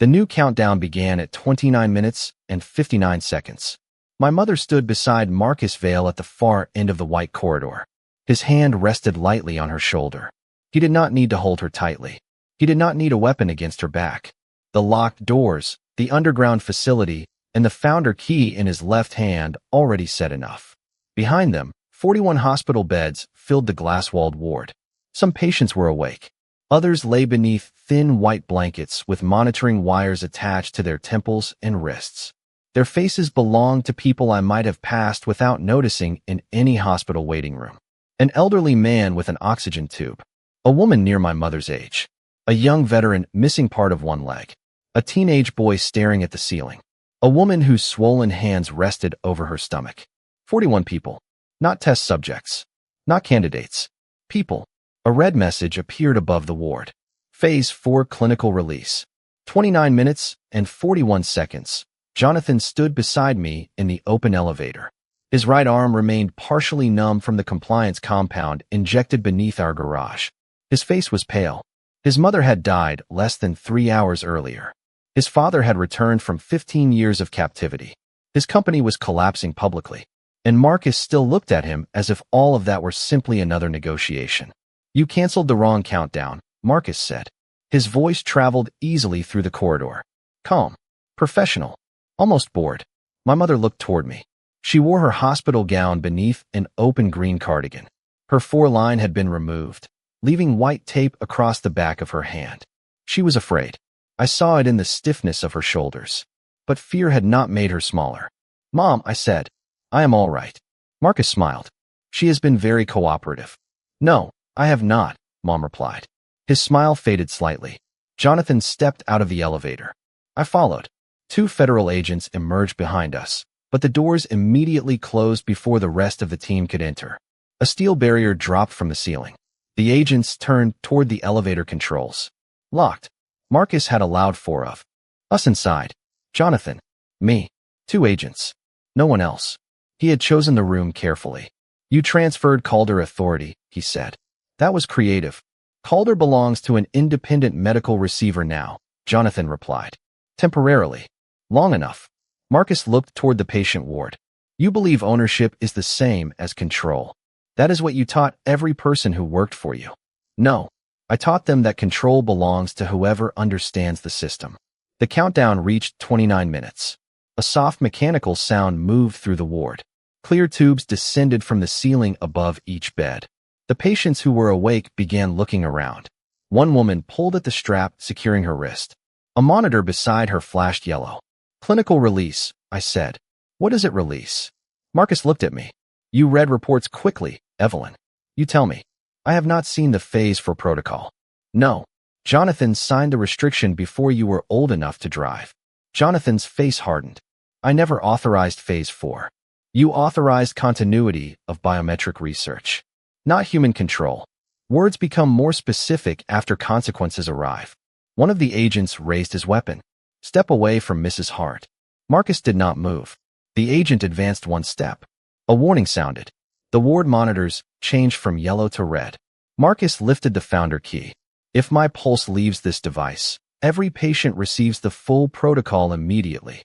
The new countdown began at 29 minutes and 59 seconds. My mother stood beside Marcus Vale at the far end of the white corridor. His hand rested lightly on her shoulder. He did not need to hold her tightly. He did not need a weapon against her back. The locked doors, the underground facility, and the founder key in his left hand already said enough. Behind them, 41 hospital beds filled the glass-walled ward. Some patients were awake. Others lay beneath thin white blankets with monitoring wires attached to their temples and wrists. Their faces belonged to people I might have passed without noticing in any hospital waiting room. An elderly man with an oxygen tube. A woman near my mother's age. A young veteran missing part of one leg. A teenage boy staring at the ceiling. A woman whose swollen hands rested over her stomach. 41 people. Not test subjects. Not candidates. People. A red message appeared above the ward. Phase 4 clinical release. 29 minutes and 41 seconds. Jonathan stood beside me in the open elevator. His right arm remained partially numb from the compliance compound injected beneath our garage. His face was pale. His mother had died less than 3 hours earlier. His father had returned from 15 years of captivity. His company was collapsing publicly. And Marcus still looked at him as if all of that were simply another negotiation. "You canceled the wrong countdown," Marcus said. His voice traveled easily through the corridor. Calm. Professional. Almost bored. My mother looked toward me. She wore her hospital gown beneath an open green cardigan. Her foreline had been removed, leaving white tape across the back of her hand. She was afraid. I saw it in the stiffness of her shoulders. But fear had not made her smaller. "Mom," I said, "I am all right." Marcus smiled. "She has been very cooperative." "No, I have not," Mom replied. His smile faded slightly. Jonathan stepped out of the elevator. I followed. 2 federal agents emerged behind us, but the doors immediately closed before the rest of the team could enter. A steel barrier dropped from the ceiling. The agents turned toward the elevator controls. Locked. Marcus had allowed 4 of us inside. Jonathan. Me. 2 agents. No one else. He had chosen the room carefully. "You transferred Calder authority," he said. "That was creative." "Calder belongs to an independent medical receiver now," Jonathan replied. "Temporarily. Long enough." Marcus looked toward the patient ward. "You believe ownership is the same as control. That is what you taught every person who worked for you." "No. I taught them that control belongs to whoever understands the system." The countdown reached 29 minutes. A soft mechanical sound moved through the ward. Clear tubes descended from the ceiling above each bed. The patients who were awake began looking around. One woman pulled at the strap securing her wrist. A monitor beside her flashed yellow. "Clinical release," I said. "What does it release?" Marcus looked at me. "You read reports quickly, Evelyn. You tell me." "I have not seen the phase 4 protocol." "No. Jonathan signed the restriction before you were old enough to drive." Jonathan's face hardened. "I never authorized phase 4. You authorized continuity of biometric research, not human control." Words become more specific after consequences arrive. One of the agents raised his weapon. "Step away from Mrs. Hart." Marcus did not move. The agent advanced 1 step. A warning sounded. The ward monitors changed from yellow to red. Marcus lifted the founder key. "If my pulse leaves this device, every patient receives the full protocol immediately."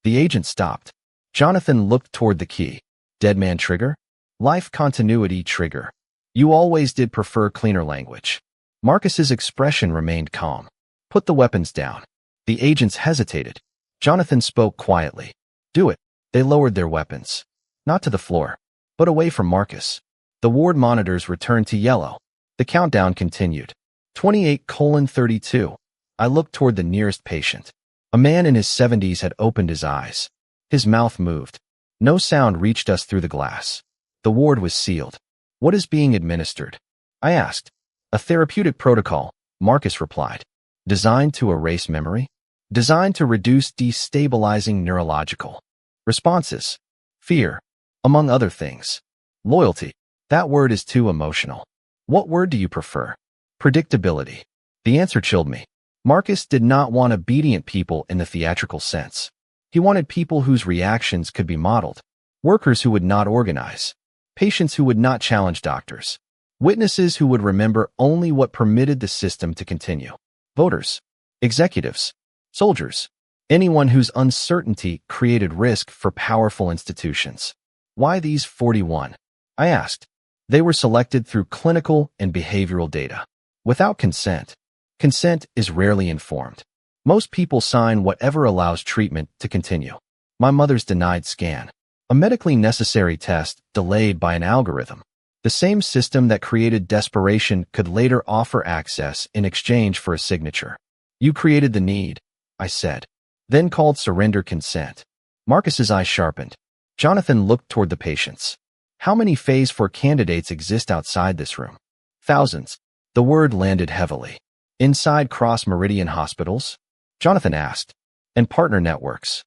The agent stopped. Jonathan looked toward the key. "Dead man trigger?" "Life continuity trigger." "You always did prefer cleaner language." Marcus's expression remained calm. "Put the weapons down." The agents hesitated. Jonathan spoke quietly. "Do it." They lowered their weapons. Not to the floor, but away from Marcus. The ward monitors returned to yellow. The countdown continued. 28:32. I looked toward the nearest patient. A man in his 70s had opened his eyes. His mouth moved. No sound reached us through the glass. The ward was sealed. "What is being administered?" I asked. "A therapeutic protocol," Marcus replied. "Designed to erase memory?" "Designed to reduce destabilizing neurological responses. Fear, among other things. Loyalty. That word is too emotional." "What word do you prefer?" "Predictability." The answer chilled me. Marcus did not want obedient people in the theatrical sense. He wanted people whose reactions could be modeled. Workers who would not organize. Patients who would not challenge doctors. Witnesses who would remember only what permitted the system to continue. Voters. Executives. Soldiers. Anyone whose uncertainty created risk for powerful institutions. Why these 41? I asked. They were selected through clinical and behavioral data. Without consent. Consent is rarely informed. Most people sign whatever allows treatment to continue. My mother's denied scan. A medically necessary test delayed by an algorithm. The same system that created desperation could later offer access in exchange for a signature. You created the need, I said, then called surrender consent. Marcus's eyes sharpened. Jonathan looked toward the patients. How many Phase 4 candidates exist outside this room? Thousands. The word landed heavily. Inside Cross Meridian hospitals? Jonathan asked. And partner networks.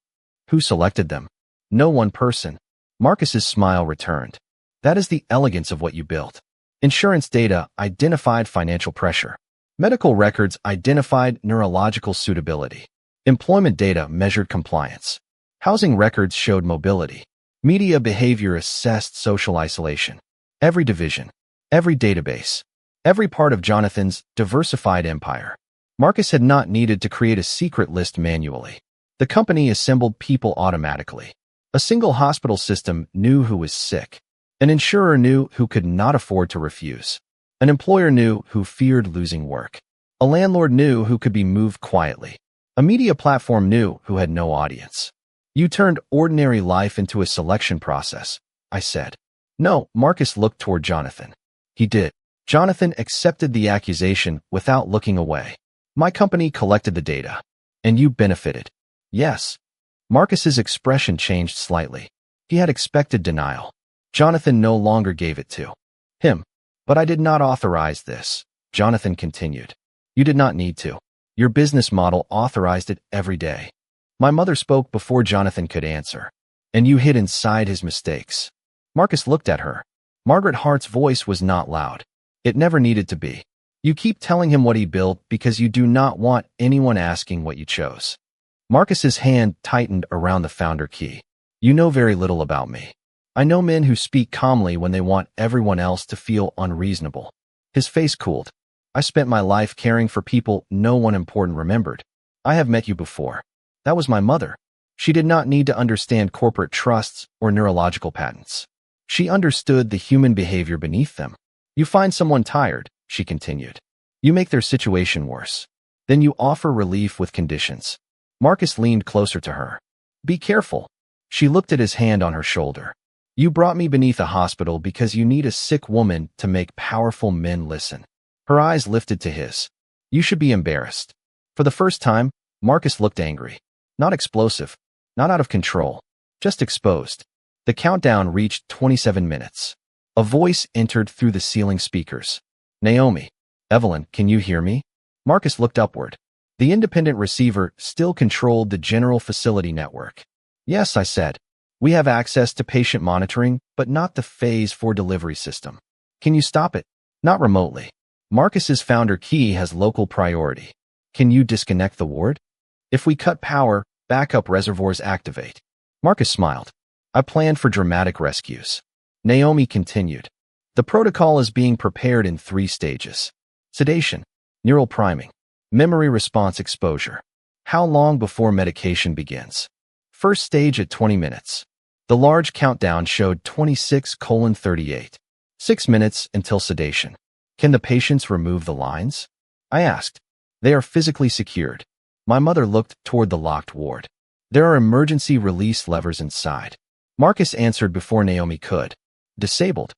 Who selected them? No one person. Marcus's smile returned. That is the elegance of what you built. Insurance data identified financial pressure. Medical records identified neurological suitability. Employment data measured compliance. Housing records showed mobility. Media behavior assessed social isolation. Every division, every database, every part of Jonathan's diversified empire. Marcus had not needed to create a secret list manually. The company assembled people automatically. A single hospital system knew who was sick. An insurer knew who could not afford to refuse. An employer knew who feared losing work. A landlord knew who could be moved quietly. A media platform knew who had no audience. You turned ordinary life into a selection process, I said. No, Marcus looked toward Jonathan. He did. Jonathan accepted the accusation without looking away. My company collected the data. And you benefited. Yes. Marcus's expression changed slightly. He had expected denial. Jonathan no longer gave it to him. But I did not authorize this, Jonathan continued. You did not need to. Your business model authorized it every day. My mother spoke before Jonathan could answer. And you hid inside his mistakes. Marcus looked at her. Margaret Hart's voice was not loud. It never needed to be. You keep telling him what he built because you do not want anyone asking what you chose. Marcus's hand tightened around the founder key. You know very little about me. I know men who speak calmly when they want everyone else to feel unreasonable. His face cooled. I spent my life caring for people no one important remembered. I have met you before. That was my mother. She did not need to understand corporate trusts or neurological patents. She understood the human behavior beneath them. You find someone tired, she continued. You make their situation worse. Then you offer relief with conditions. Marcus leaned closer to her. Be careful. She looked at his hand on her shoulder. You brought me beneath a hospital because you need a sick woman to make powerful men listen. Her eyes lifted to his. You should be embarrassed. For the first time, Marcus looked angry. Not explosive. Not out of control. Just exposed. The countdown reached 27 minutes. A voice entered through the ceiling speakers. Naomi. Evelyn, can you hear me? Marcus looked upward. The independent receiver still controlled the general facility network. Yes, I said. We have access to patient monitoring, but not the Phase 4 delivery system. Can you stop it? Not remotely. Marcus's founder key has local priority. Can you disconnect the ward? If we cut power, backup reservoirs activate. Marcus smiled. I planned for dramatic rescues. Naomi continued. The protocol is being prepared in 3 stages. Sedation, neural priming, memory response exposure. How long before medication begins? First stage at 20 minutes. The large countdown showed 26:38. 6 minutes until sedation. Can the patients remove the lines? I asked. They are physically secured. My mother looked toward the locked ward. There are emergency release levers inside. Marcus answered before Naomi could. Disabled.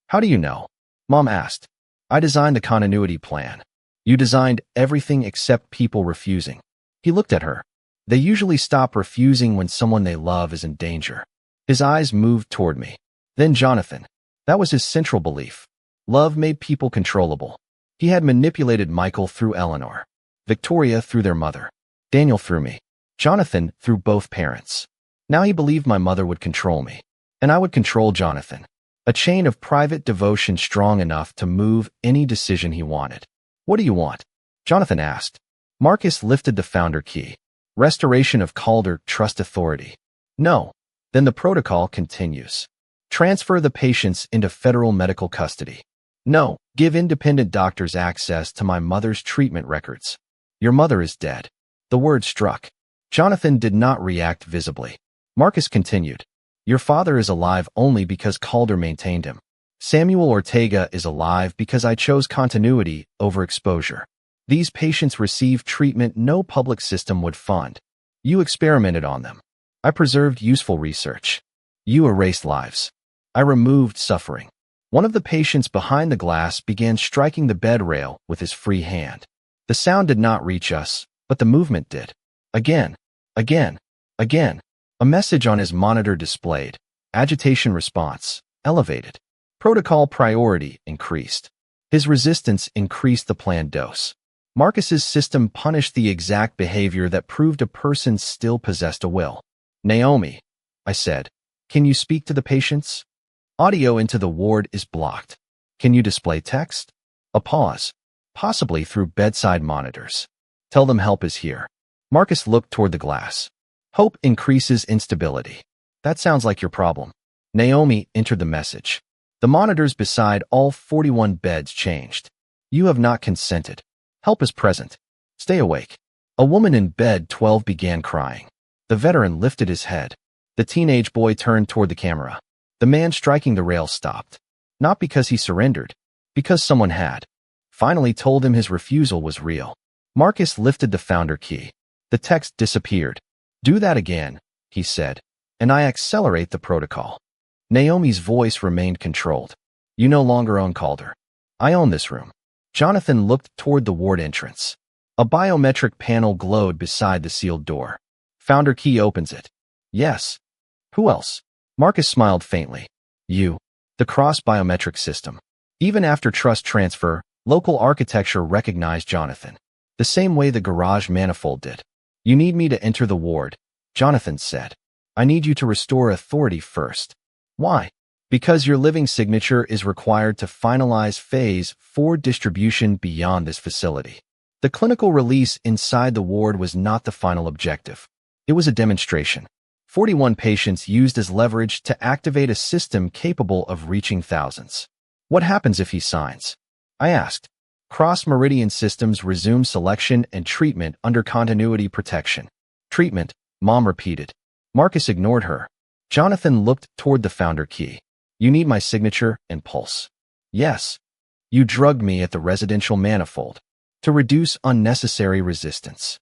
How do you know? Mom asked. I designed the continuity plan. You designed everything except people refusing. He looked at her. They usually stop refusing when someone they love is in danger. His eyes moved toward me. Then Jonathan. That was his central belief. Love made people controllable. He had manipulated Michael through Eleanor, Victoria through their mother, Daniel through me, Jonathan through both parents. Now he believed my mother would control me, and I would control Jonathan. A chain of private devotion strong enough to move any decision he wanted. What do you want? Jonathan asked. Marcus lifted the founder key. Restoration of Calder trust authority. No. Then the protocol continues. Transfer the patients into federal medical custody. No. Give independent doctors access to my mother's treatment records. Your mother is dead. The word struck. Jonathan did not react visibly. Marcus continued. Your father is alive only because Calder maintained him. Samuel Ortega is alive because I chose continuity over exposure. These patients receive treatment no public system would fund. You experimented on them. I preserved useful research. You erased lives. I removed suffering. One of the patients behind the glass began striking the bed rail with his free hand. The sound did not reach us, but the movement did. Again, again, again. A message on his monitor displayed. Agitation response, elevated. Protocol priority increased. His resistance increased the planned dose. Marcus's system punished the exact behavior that proved a person still possessed a will. Naomi, I said, can you speak to the patients? Audio into the ward is blocked. Can you display text? A pause. Possibly through bedside monitors. Tell them help is here. Marcus looked toward the glass. Hope increases instability. That sounds like your problem. Naomi entered the message. The monitors beside all 41 beds changed. You have not consented. Help is present. Stay awake. A woman in bed 12 began crying. The veteran lifted his head. The teenage boy turned toward the camera. The man striking the rail stopped. Not because he surrendered, because someone had. Finally told him his refusal was real. Marcus lifted the founder key. The text disappeared. Do that again, he said, and I accelerate the protocol. Naomi's voice remained controlled. You no longer own Calder. I own this room. Jonathan looked toward the ward entrance. A biometric panel glowed beside the sealed door. Founder key opens it. Yes. Who else? Marcus smiled faintly. You. The Cross biometric system. Even after trust transfer, local architecture recognized Jonathan. The same way the garage manifold did. You need me to enter the ward, Jonathan said. I need you to restore authority first. Why? Because your living signature is required to finalize Phase 4 distribution beyond this facility. The clinical release inside the ward was not the final objective. It was a demonstration. 41 patients used as leverage to activate a system capable of reaching thousands. What happens if he signs? I asked. Cross Meridian systems resume selection and treatment under continuity protection. Treatment, Mom repeated. Marcus ignored her. Jonathan looked toward the founder key. You need my signature and pulse. Yes. You drugged me at the residential manifold to reduce unnecessary resistance.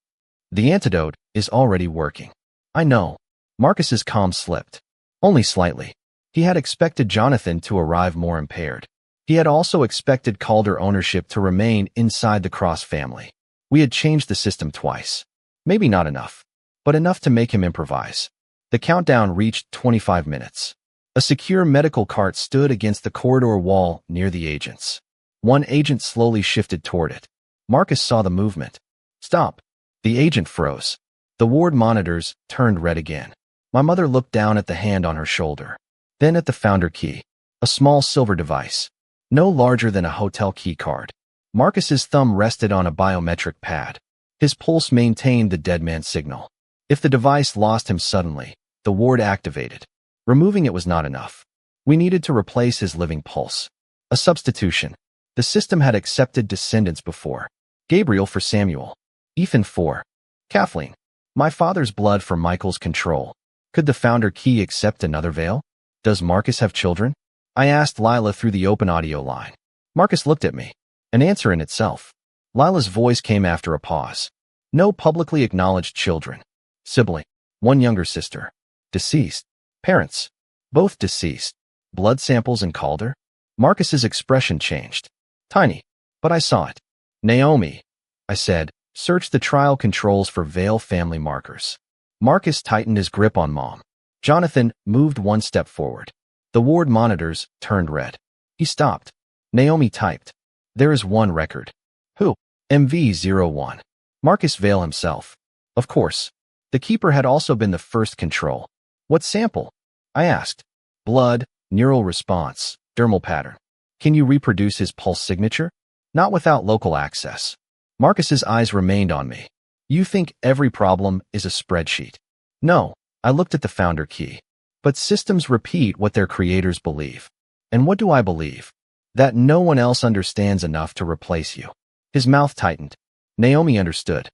The antidote is already working. I know. Marcus's calm slipped. Only slightly. He had expected Jonathan to arrive more impaired. He had also expected Calder ownership to remain inside the Cross family. We had changed the system twice. Maybe not enough, but enough to make him improvise. The countdown reached 25 minutes. A secure medical cart stood against the corridor wall near the agents. One agent slowly shifted toward it. Marcus saw the movement. Stop. The agent froze. The ward monitors turned red again. My mother looked down at the hand on her shoulder, then at the founder key, a small silver device, no larger than a hotel key card. Marcus's thumb rested on a biometric pad. His pulse maintained the dead man signal. If the device lost him suddenly, the ward activated. Removing it was not enough. We needed to replace his living pulse. A substitution. The system had accepted descendants before. Gabriel for Samuel. Ethan for Kathleen. My father's blood for Michael's control. Could the founder key accept another Vale? Does Marcus have children? I asked Lila through the open audio line. Marcus looked at me. An answer in itself. Lila's voice came after a pause. No publicly acknowledged children. Sibling. One younger sister. Deceased. Parents. Both deceased. Blood samples in Calder? Marcus's expression changed. Tiny. But I saw it. Naomi, I said, search the trial controls for Vale family markers. Marcus tightened his grip on Mom. Jonathan moved one step forward. The ward monitors turned red. He stopped. Naomi typed. There is one record. Who? MV01. Marcus Vale himself. Of course. The keeper had also been the first control. What sample? I asked. Blood, neural response, dermal pattern. Can you reproduce his pulse signature? Not without local access. Marcus's eyes remained on me. You think every problem is a spreadsheet? No, I looked at the founder key. But systems repeat what their creators believe. And what do I believe? That no one else understands enough to replace you. His mouth tightened. Naomi understood.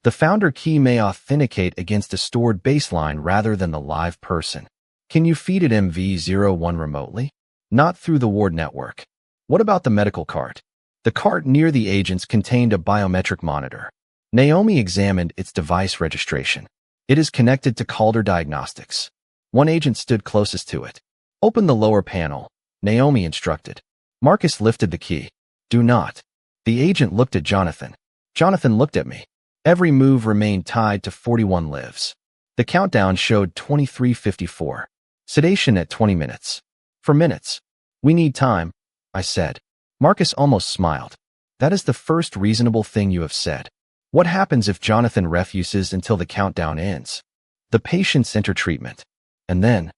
The founder key may authenticate against a stored baseline rather than the live person. Can you feed it MV01 remotely? Not through the ward network. What about the medical cart? The cart near the agents contained a biometric monitor. Naomi examined its device registration. It is connected to Calder Diagnostics. One agent stood closest to it. Open the lower panel, Naomi instructed. Marcus lifted the key. Do not. The agent looked at Jonathan. Jonathan looked at me. Every move remained tied to 41 lives. The countdown showed 23:54. Sedation at 20 minutes. For minutes. We need time, I said. Marcus almost smiled. That is the first reasonable thing you have said. What happens if Jonathan refuses until the countdown ends? The patients enter treatment. And then,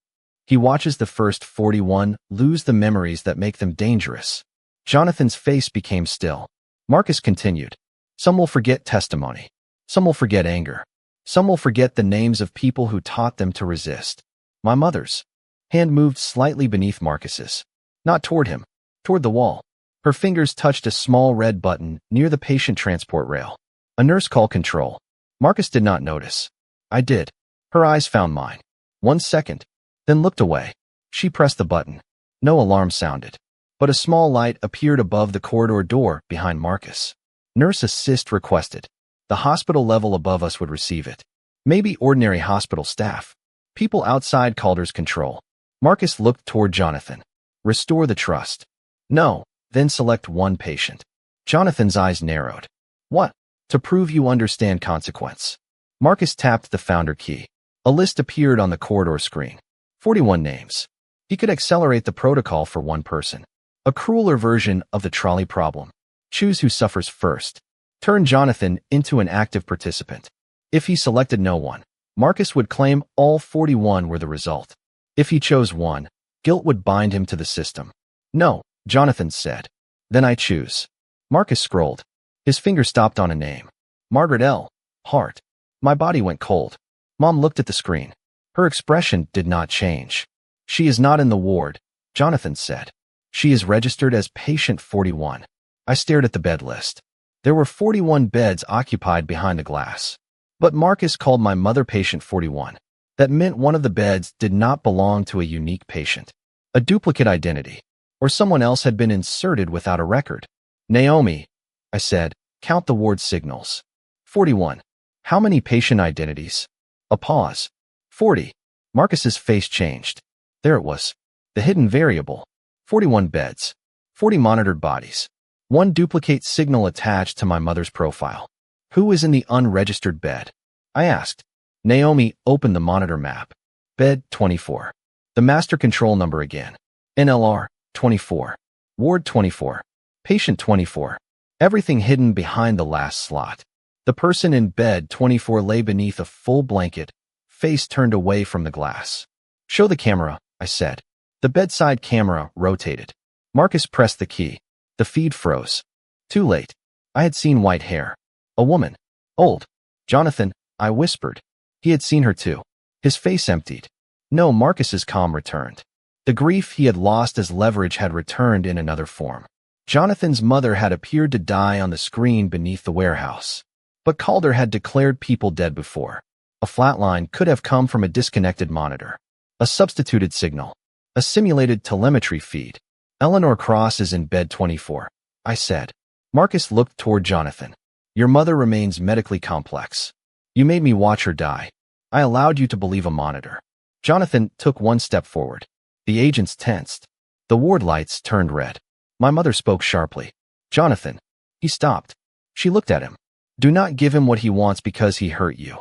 he watches the first 41 lose the memories that make them dangerous. Jonathan's face became still. Marcus continued. Some will forget testimony. Some will forget anger. Some will forget the names of people who taught them to resist. My mother's hand moved slightly beneath Marcus's. Not toward him, toward the wall. Her fingers touched a small red button near the patient transport rail. A nurse call control. Marcus did not notice. I did. Her eyes found mine. 1 second, then looked away. She pressed the button. No alarm sounded, but a small light appeared above the corridor door behind Marcus. Nurse assist requested. The hospital level above us would receive it. Maybe ordinary hospital staff. People outside Calder's control. Marcus looked toward Jonathan. Restore the trust. No, then select one patient. Jonathan's eyes narrowed. What? To prove you understand consequence. Marcus tapped the founder key. A list appeared on the corridor screen. 41 names. He could accelerate the protocol for one person. A crueler version of the trolley problem. Choose who suffers first. Turn Jonathan into an active participant. If he selected no one, Marcus would claim all 41 were the result. If he chose one, guilt would bind him to the system. No, Jonathan said. Then I choose. Marcus scrolled. His finger stopped on a name. Margaret L. Hart. My body went cold. Mom looked at the screen. Her expression did not change. She is not in the ward, Jonathan said. She is registered as patient 41. I stared at the bed list. There were 41 beds occupied behind the glass. But Marcus called my mother patient 41. That meant one of the beds did not belong to a unique patient. A duplicate identity. Or someone else had been inserted without a record. Naomi, I said, count the ward signals. 41. How many patient identities? A pause. 40. Marcus's face changed. There it was. The hidden variable. 41 beds. 40 monitored bodies. One duplicate signal attached to my mother's profile. Who is in the unregistered bed? I asked. Naomi opened the monitor map. Bed 24. The master control number again. NLR 24. Ward 24. Patient 24. Everything hidden behind the last slot. The person in bed 24 lay beneath a full blanket, face turned away from the glass. Show the camera, I said. The bedside camera rotated. Marcus pressed the key. The feed froze. Too late. I had seen white hair. A woman. Old. Jonathan, I whispered. He had seen her too. His face emptied. No, Marcus's calm returned. The grief he had lost as leverage had returned in another form. Jonathan's mother had appeared to die on the screen beneath the warehouse. But Calder had declared people dead before. A flatline could have come from a disconnected monitor. A substituted signal. A simulated telemetry feed. Eleanor Cross is in bed 24, I said. Marcus looked toward Jonathan. Your mother remains medically complex. You made me watch her die. I allowed you to believe a monitor. Jonathan took one step forward. The agents tensed. The ward lights turned red. My mother spoke sharply. Jonathan. He stopped. She looked at him. Do not give him what he wants because he hurt you.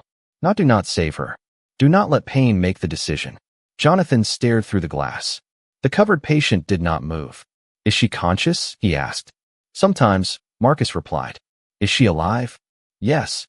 Do not save her. Do not let pain make the decision. Jonathan stared through the glass. The covered patient did not move. Is she conscious? He asked. Sometimes, Marcus replied. Is she alive? Yes.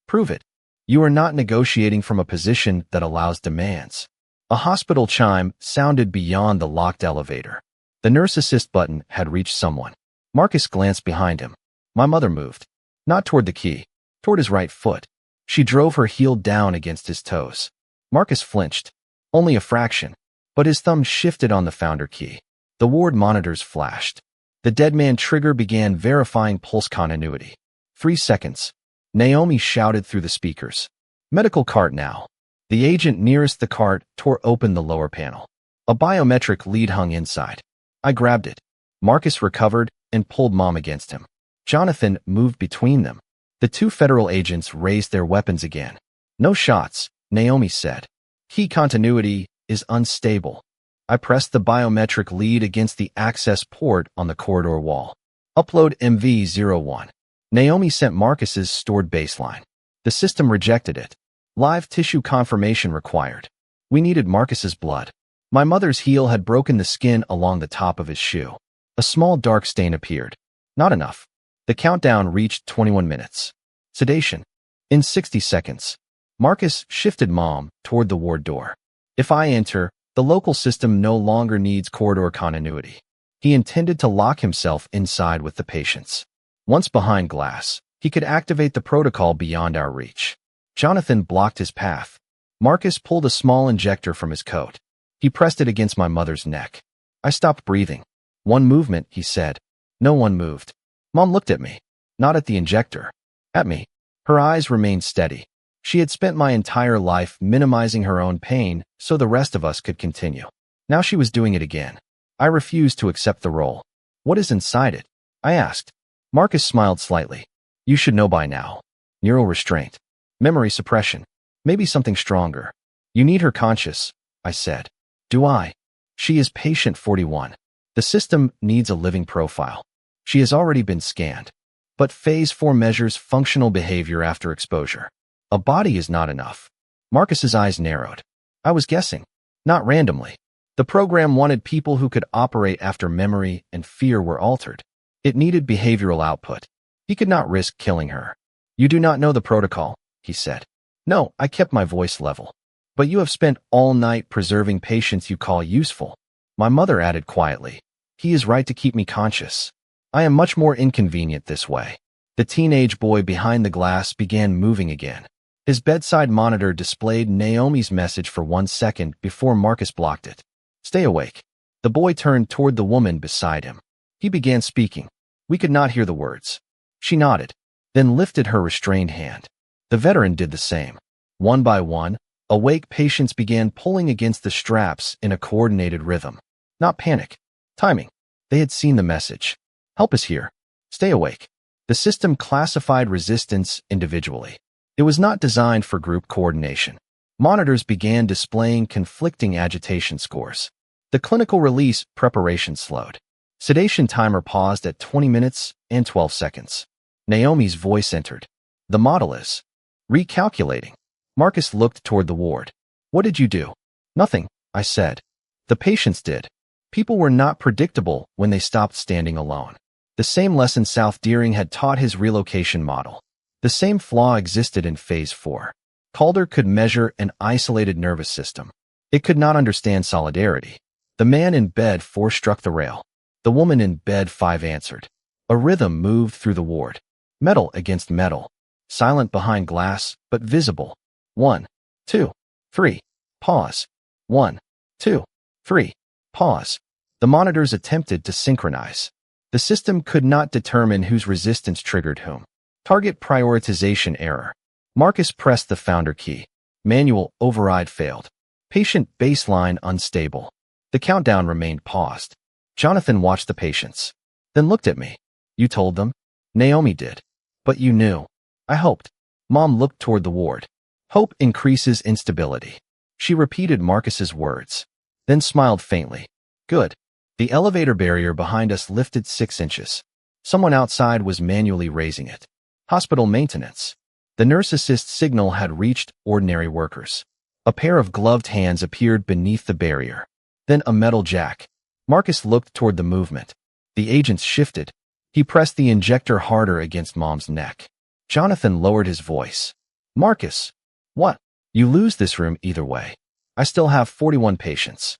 Prove it. You are not negotiating from a position that allows demands. A hospital chime sounded beyond the locked elevator. The nurse assist button had reached someone. Marcus glanced behind him. My mother moved. Not toward the key, toward his right foot. She drove her heel down against his toes. Marcus flinched. Only a fraction, but his thumb shifted on the founder key. The ward monitors flashed. The dead man trigger began verifying pulse continuity. 3 seconds. Naomi shouted through the speakers. Medical cart now. The agent nearest the cart tore open the lower panel. A biometric lead hung inside. I grabbed it. Marcus recovered and pulled Mom against him. Jonathan moved between them. The two federal agents raised their weapons again. No shots, Naomi said. Key continuity is unstable. I pressed the biometric lead against the access port on the corridor wall. Upload MV01. Naomi sent Marcus's stored baseline. The system rejected it. Live tissue confirmation required. We needed Marcus's blood. My mother's heel had broken the skin along the top of his shoe. A small dark stain appeared. Not enough. The countdown reached 21 minutes. Sedation. In 60 seconds. Marcus shifted Mom toward the ward door. If I enter, the local system no longer needs corridor continuity. He intended to lock himself inside with the patients. Once behind glass, he could activate the protocol beyond our reach. Jonathan blocked his path. Marcus pulled a small injector from his coat. He pressed it against my mother's neck. I stopped breathing. One movement, he said. No one moved. Mom looked at me. Not at the injector. At me. Her eyes remained steady. She had spent my entire life minimizing her own pain so the rest of us could continue. Now she was doing it again. I refused to accept the role. What is inside it? I asked. Marcus smiled slightly. You should know by now. Neural restraint. Memory suppression. Maybe something stronger. You need her conscious, I said. Do I? She is patient 41. The system needs a living profile. She has already been scanned. But phase 4 measures functional behavior after exposure. A body is not enough. Marcus's eyes narrowed. I was guessing. Not randomly. The program wanted people who could operate after memory and fear were altered. It needed behavioral output. He could not risk killing her. You do not know the protocol, he said. No, I kept my voice level. But you have spent all night preserving patients you call useful. My mother added quietly. He is right to keep me conscious. I am much more inconvenient this way. The teenage boy behind the glass began moving again. His bedside monitor displayed Naomi's message for 1 second before Marcus blocked it. Stay awake. The boy turned toward the woman beside him. He began speaking. We could not hear the words. She nodded, then lifted her restrained hand. The veteran did the same. One by one, awake patients began pulling against the straps in a coordinated rhythm. Not panic. Timing. They had seen the message. Help is here. Stay awake. The system classified resistance individually. It was not designed for group coordination. Monitors began displaying conflicting agitation scores. The clinical release preparation slowed. Sedation timer paused at 20 minutes and 12 seconds. Naomi's voice entered. The model is recalculating. Marcus looked toward the ward. What did you do? Nothing, I said. The patients did. People were not predictable when they stopped standing alone. The same lesson South Deering had taught his relocation model. The same flaw existed in Phase 4. Calder could measure an isolated nervous system. It could not understand solidarity. The man in bed 4 struck the rail. The woman in bed 5 answered. A rhythm moved through the ward. Metal against metal. Silent behind glass, but visible. 1, 2, 3. Pause. 1, 2, 3. Pause. The monitors attempted to synchronize. The system could not determine whose resistance triggered whom. Target prioritization error. Marcus pressed the founder key. Manual override failed. Patient baseline unstable. The countdown remained paused. Jonathan watched the patients. Then looked at me. You told them? Naomi did. But you knew. I hoped. Mom looked toward the ward. Hope increases instability. She repeated Marcus's words. Then smiled faintly. Good. The elevator barrier behind us lifted 6 inches. Someone outside was manually raising it. Hospital maintenance. The nurse assist signal had reached ordinary workers. A pair of gloved hands appeared beneath the barrier. Then a metal jack. Marcus looked toward the movement. The agents shifted. He pressed the injector harder against Mom's neck. Jonathan lowered his voice. Marcus. What? You lose this room either way. I still have 41 patients.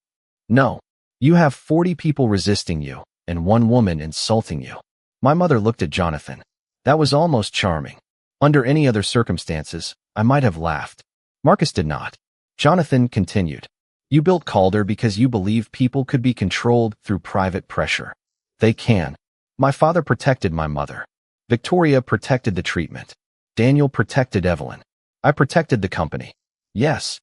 No. You have 40 people resisting you, and 1 woman insulting you. My mother looked at Jonathan. That was almost charming. Under any other circumstances, I might have laughed. Marcus did not. Jonathan continued. You built Calder because you believed people could be controlled through private pressure. They can. My father protected my mother. Victoria protected the treatment. Daniel protected Evelyn. I protected the company. Yes.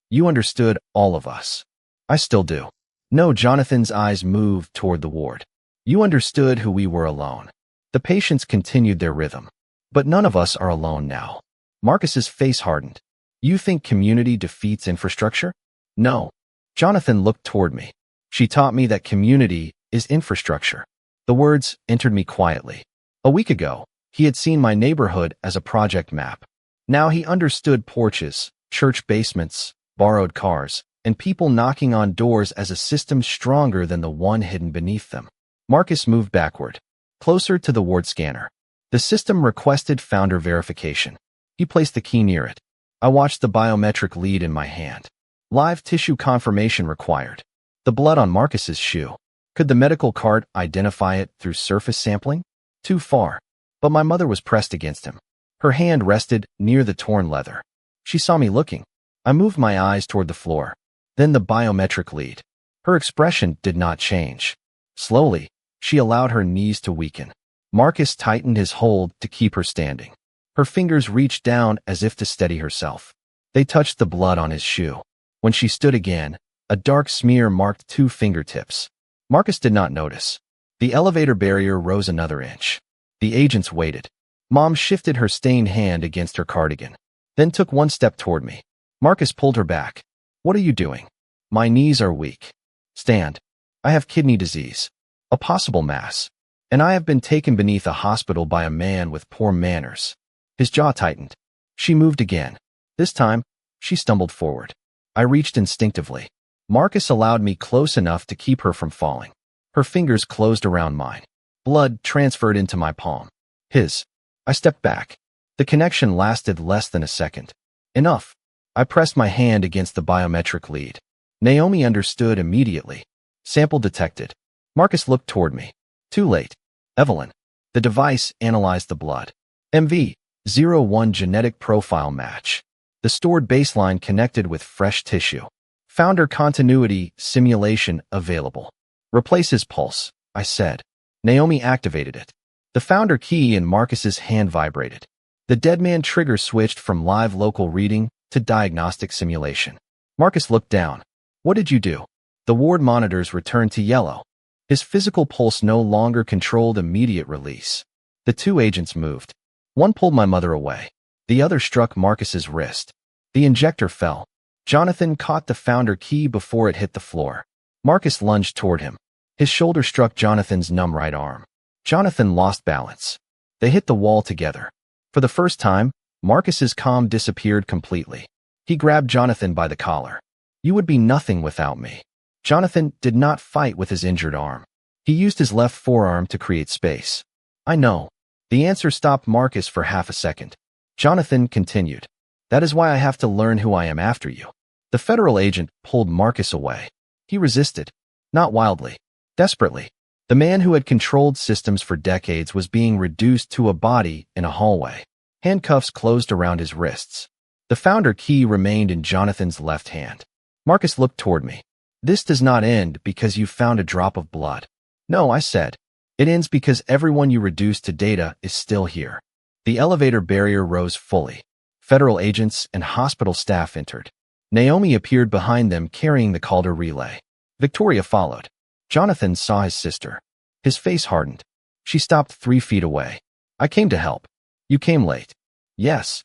You understood all of us. I still do. No, Jonathan's eyes moved toward the ward. You understood who we were alone. The patients continued their rhythm. But none of us are alone now. Marcus's face hardened. You think community defeats infrastructure? No. Jonathan looked toward me. She taught me that community is infrastructure. The words entered me quietly. A week ago, he had seen my neighborhood as a project map. Now he understood porches, church basements, borrowed cars, and people knocking on doors as a system stronger than the one hidden beneath them. Marcus moved backward, closer to the ward scanner. The system requested founder verification. He placed the key near it. I watched the biometric lead in my hand. Live tissue confirmation required. The blood on Marcus's shoe. Could the medical cart identify it through surface sampling? Too far. But my mother was pressed against him. Her hand rested near the torn leather. She saw me looking. I moved my eyes toward the floor. Then the biometric lead. Her expression did not change. Slowly, she allowed her knees to weaken. Marcus tightened his hold to keep her standing. Her fingers reached down as if to steady herself. They touched the blood on his shoe. When she stood again, a dark smear marked 2 fingertips. Marcus did not notice. The elevator barrier rose another inch. The agents waited. Mom shifted her stained hand against her cardigan, then took 1 step toward me. Marcus pulled her back. What are you doing? My knees are weak. Stand. I have kidney disease. A possible mass. And I have been taken beneath a hospital by a man with poor manners. His jaw tightened. She moved again. This time, she stumbled forward. I reached instinctively. Marcus allowed me close enough to keep her from falling. Her fingers closed around mine. Blood transferred into my palm. His. I stepped back. The connection lasted less than a second. Enough. I pressed my hand against the biometric lead. Naomi understood immediately. Sample detected. Marcus looked toward me. Too late. Evelyn. The device analyzed the blood. MV01 genetic profile match. The stored baseline connected with fresh tissue. Founder continuity simulation available. Replace his pulse, I said. Naomi activated it. The founder key in Marcus's hand vibrated. The dead man trigger switched from live local reading to diagnostic simulation. Marcus looked down. What did you do? The ward monitors returned to yellow. His physical pulse no longer controlled immediate release. The 2 agents moved. One pulled my mother away. The other struck Marcus's wrist. The injector fell. Jonathan caught the founder key before it hit the floor. Marcus lunged toward him. His shoulder struck Jonathan's numb right arm. Jonathan lost balance. They hit the wall together. For the first time, Marcus's calm disappeared completely. He grabbed Jonathan by the collar. You would be nothing without me. Jonathan did not fight with his injured arm. He used his left forearm to create space. I know. The answer stopped Marcus for half a second. Jonathan continued. That is why I have to learn who I am after you. The federal agent pulled Marcus away. He resisted. Not wildly. Desperately. The man who had controlled systems for decades was being reduced to a body in a hallway. Handcuffs closed around his wrists. The founder key remained in Jonathan's left hand. Marcus looked toward me. This does not end because you found a drop of blood. No, I said. It ends because everyone you reduced to data is still here. The elevator barrier rose fully. Federal agents and hospital staff entered. Naomi appeared behind them carrying the Calder relay. Victoria followed. Jonathan saw his sister. His face hardened. She stopped 3 feet away. I came to help. You came late. Yes.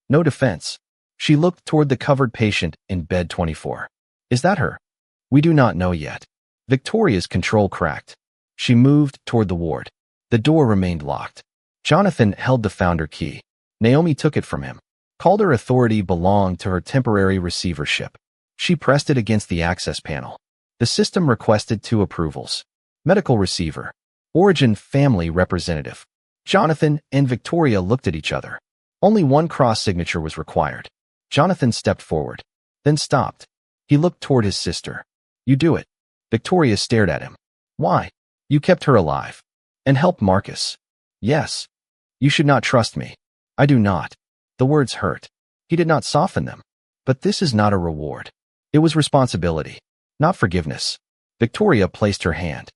No defense. She looked toward the covered patient in bed 24. Is that her? We do not know yet. Victoria's control cracked. She moved toward the ward. The door remained locked. Jonathan held the founder key. Naomi took it from him. Calder authority belonged to her temporary receivership. She pressed it against the access panel. The system requested 2 approvals. Medical receiver. Origin family representative. Jonathan and Victoria looked at each other. Only 1 cross signature was required. Jonathan stepped forward, then stopped. He looked toward his sister. You do it. Victoria stared at him. Why? You kept her alive. And helped Marcus. Yes. You should not trust me. I do not. The words hurt. He did not soften them. But this is not a reward. It was responsibility, not forgiveness. Victoria placed her hand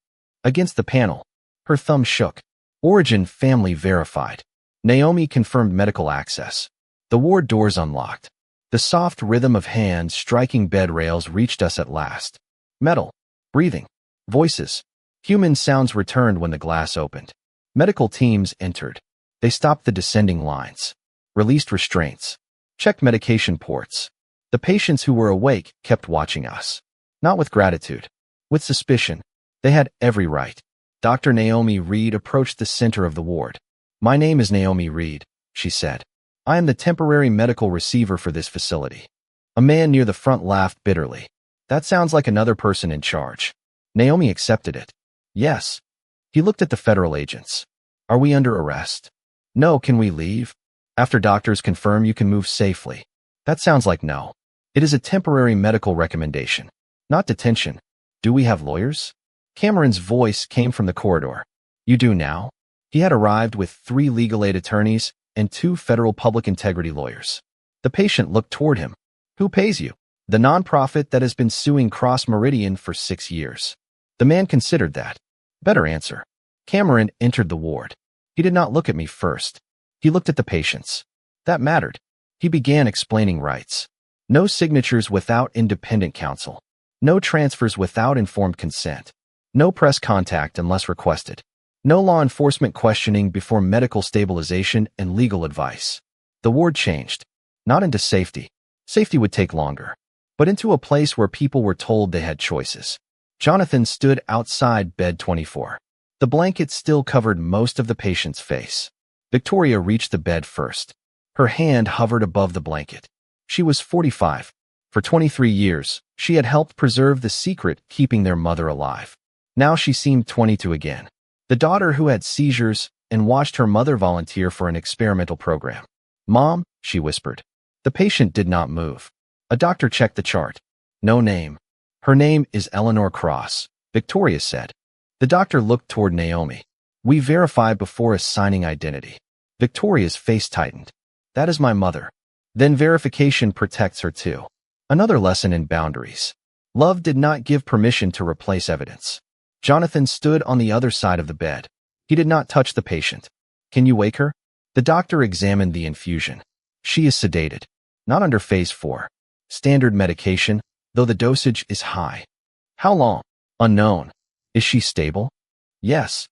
against the panel. Her thumb shook. Origin family verified. Naomi confirmed medical access. The ward doors unlocked. The soft rhythm of hands striking bed rails reached us at last. Metal. Breathing. Voices. Human sounds returned when the glass opened. Medical teams entered. They stopped the descending lines. Released restraints. Checked medication ports. The patients who were awake kept watching us. Not with gratitude. With suspicion. They had every right. Dr. Naomi Reed approached the center of the ward. "My name is Naomi Reed," she said. "I am the temporary medical receiver for this facility." A man near the front laughed bitterly. "That sounds like another person in charge." Naomi accepted it. "Yes." He looked at the federal agents. "Are we under arrest?" "No." "Can we leave?" "After doctors confirm you can move safely." "That sounds like no." "It is a temporary medical recommendation, not detention." "Do we have lawyers?" Cameron's voice came from the corridor. "You do now?" He had arrived with 3 legal aid attorneys and 2 federal public integrity lawyers. The patient looked toward him. "Who pays you?" "The nonprofit that has been suing Cross Meridian for 6 years." The man considered that. "Better answer." Cameron entered the ward. He did not look at me first. He looked at the patients. That mattered. He began explaining rights. No signatures without independent counsel. No transfers without informed consent. No press contact unless requested. No law enforcement questioning before medical stabilization and legal advice. The ward changed. Not into safety. Safety would take longer. But into a place where people were told they had choices. Jonathan stood outside bed 24. The blanket still covered most of the patient's face. Victoria reached the bed first. Her hand hovered above the blanket. She was 45. For 23 years, she had helped preserve the secret keeping their mother alive. Now she seemed 22 again. The daughter who had seizures and watched her mother volunteer for an experimental program. "Mom," she whispered. The patient did not move. A doctor checked the chart. "No name." "Her name is Eleanor Cross," Victoria said. The doctor looked toward Naomi. "We verify before assigning identity." Victoria's face tightened. "That is my mother." "Then verification protects her too." Another lesson in boundaries. Love did not give permission to replace evidence. Jonathan stood on the other side of the bed. He did not touch the patient. "Can you wake her?" The doctor examined the infusion. "She is sedated. Not under phase 4. Standard medication, though the dosage is high." "How long?" "Unknown." "Is she stable?" "Yes."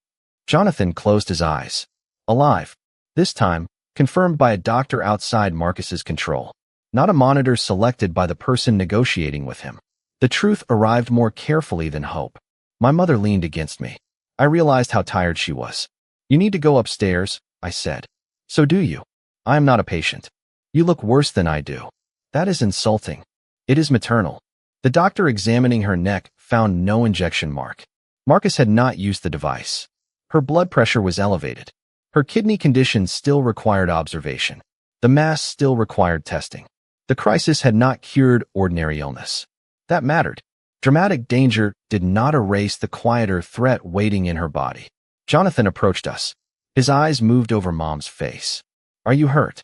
Jonathan closed his eyes. "Alive." This time, confirmed by a doctor outside Marcus's control. Not a monitor selected by the person negotiating with him. The truth arrived more carefully than hope. My mother leaned against me. I realized how tired she was. "You need to go upstairs," I said. "So do you." "I am not a patient." "You look worse than I do." "That is insulting." "It is maternal." The doctor examining her neck found no injection mark. Marcus had not used the device. Her blood pressure was elevated. Her kidney condition still required observation. The mass still required testing. The crisis had not cured ordinary illness. That mattered. Dramatic danger did not erase the quieter threat waiting in her body. Jonathan approached us. His eyes moved over Mom's face. "Are you hurt?"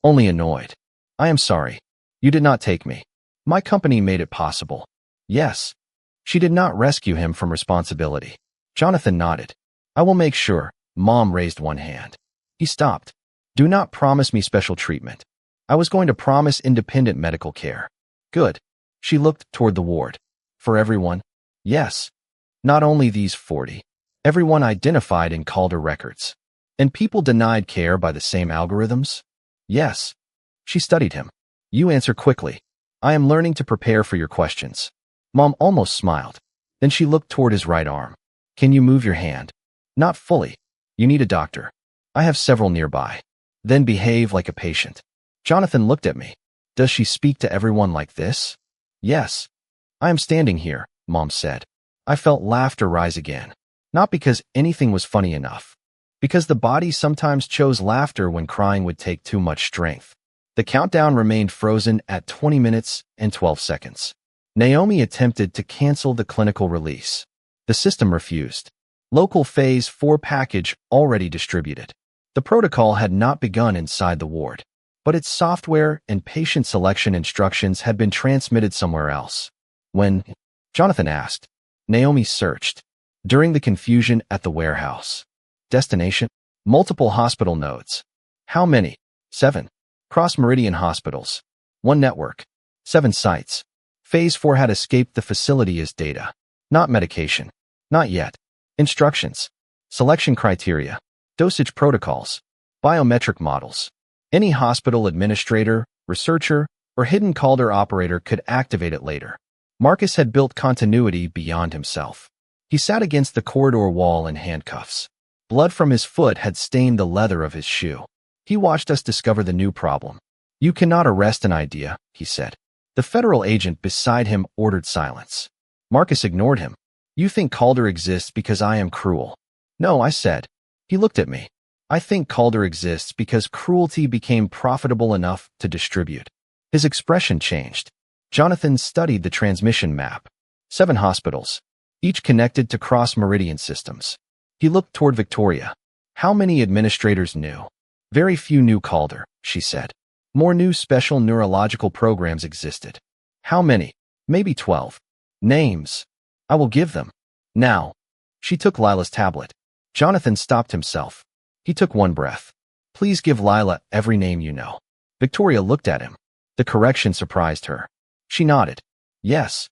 "Only annoyed." "I am sorry. You did not take me. My company made it possible." "Yes." She did not rescue him from responsibility. Jonathan nodded. "I will make sure." Mom raised one hand. He stopped. "Do not promise me special treatment." "I was going to promise independent medical care." "Good." She looked toward the ward. "For everyone?" "Yes." "Not only these 40. Everyone identified in Calder records." "And people denied care by the same algorithms?" "Yes." She studied him. "You answer quickly. I am learning to prepare for your questions." Mom almost smiled. Then she looked toward his right arm. "Can you move your hand?" "Not fully. You need a doctor." "I have several nearby." "Then behave like a patient." Jonathan looked at me. "Does she speak to everyone like this?" "Yes." "I am standing here," Mom said. I felt laughter rise again. Not because anything was funny enough. Because the body sometimes chose laughter when crying would take too much strength. The countdown remained frozen at 20 minutes and 12 seconds. Naomi attempted to cancel the clinical release. The system refused. Local Phase 4 package already distributed. The protocol had not begun inside the ward, but its software and patient selection instructions had been transmitted somewhere else. When Jonathan asked, Naomi searched. During the confusion at the warehouse. Destination? Multiple hospital nodes. How many? 7. Cross Meridian hospitals. 1 network. 7 sites. Phase 4 had escaped the facility as data. Not medication. Not yet. Instructions. Selection criteria. Dosage protocols. Biometric models. Any hospital administrator, researcher, or hidden Calder operator could activate it later. Marcus had built continuity beyond himself. He sat against the corridor wall in handcuffs. Blood from his foot had stained the leather of his shoe. He watched us discover the new problem. You cannot arrest an idea, he said. The federal agent beside him ordered silence. Marcus ignored him. You think Calder exists because I am cruel. No, I said. He looked at me. I think Calder exists because cruelty became profitable enough to distribute. His expression changed. Jonathan studied the transmission map. 7 hospitals, each connected to Cross Meridian systems. He looked toward Victoria. How many administrators knew? Very few knew Calder, she said. More new special neurological programs existed. How many? Maybe 12. Names. I will give them. Now. She took Lila's tablet. Jonathan stopped himself. He took one breath. Please give Lila every name you know. Victoria looked at him. The correction surprised her. She nodded. Yes.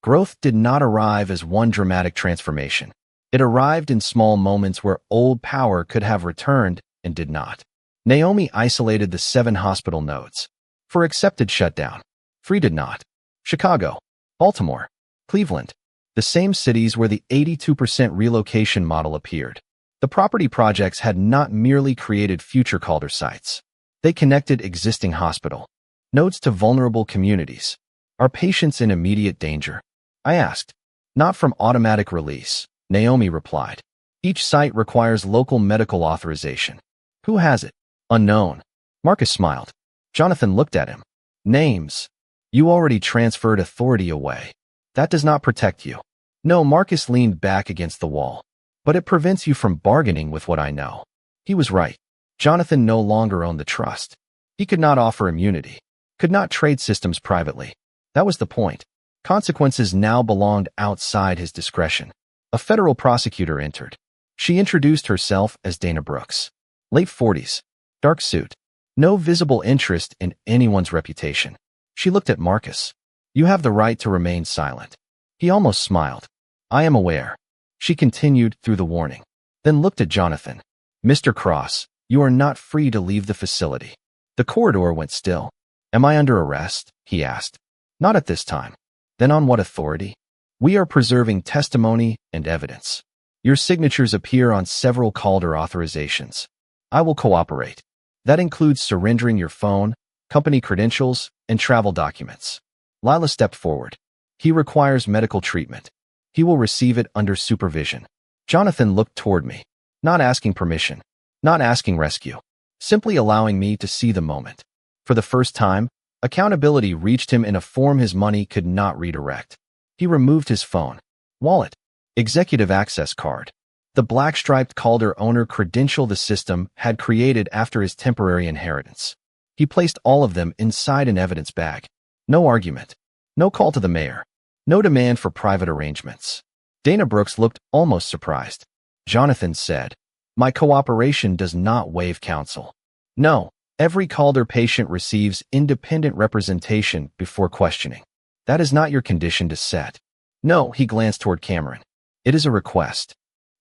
Growth did not arrive as one dramatic transformation. It arrived in small moments where old power could have returned and did not. Naomi isolated the 7 hospital nodes. For accepted shutdown. 3 did not. Chicago, Baltimore, Cleveland, the same cities where the 82% relocation model appeared. The property projects had not merely created future Calder sites. They connected existing hospital nodes to vulnerable communities. Are patients in immediate danger? I asked. Not from automatic release, Naomi replied. Each site requires local medical authorization. Who has it? Unknown. Marcus smiled. Jonathan looked at him. Names. You already transferred authority away. That does not protect you. No, Marcus leaned back against the wall. But it prevents you from bargaining with what I know. He was right. Jonathan no longer owned the trust. He could not offer immunity. Could not trade systems privately. That was the point. Consequences now belonged outside his discretion. A federal prosecutor entered. She introduced herself as Dana Brooks. Late 40s. Dark suit. No visible interest in anyone's reputation. She looked at Marcus. You have the right to remain silent. He almost smiled. I am aware. She continued through the warning. Then looked at Jonathan. Mr. Cross, you are not free to leave the facility. The corridor went still. Am I under arrest? He asked. Not at this time. Then on what authority? We are preserving testimony and evidence. Your signatures appear on several Calder authorizations. I will cooperate. That includes surrendering your phone, company credentials, and travel documents. Lila stepped forward. He requires medical treatment. He will receive it under supervision. Jonathan looked toward me, not asking permission, not asking rescue, simply allowing me to see the moment. For the first time, accountability reached him in a form his money could not redirect. He removed his phone, wallet, executive access card, the black-striped Calder owner credential the system had created after his temporary inheritance. He placed all of them inside an evidence bag. No argument. No call to the mayor. No demand for private arrangements. Dana Brooks looked almost surprised. Jonathan said, My cooperation does not waive counsel. No, every Calder patient receives independent representation before questioning. That is not your condition to set. No, he glanced toward Cameron. It is a request.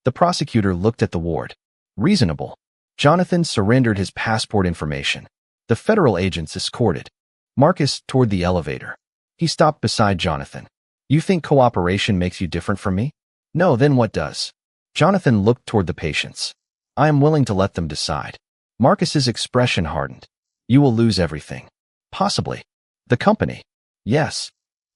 The prosecutor looked at the ward. Reasonable. Jonathan surrendered his passport information. The federal agents escorted Marcus toward the elevator. He stopped beside Jonathan. You think cooperation makes you different from me? No, then what does? Jonathan looked toward the patients. I am willing to let them decide. Marcus's expression hardened. You will lose everything. Possibly. The company. Yes.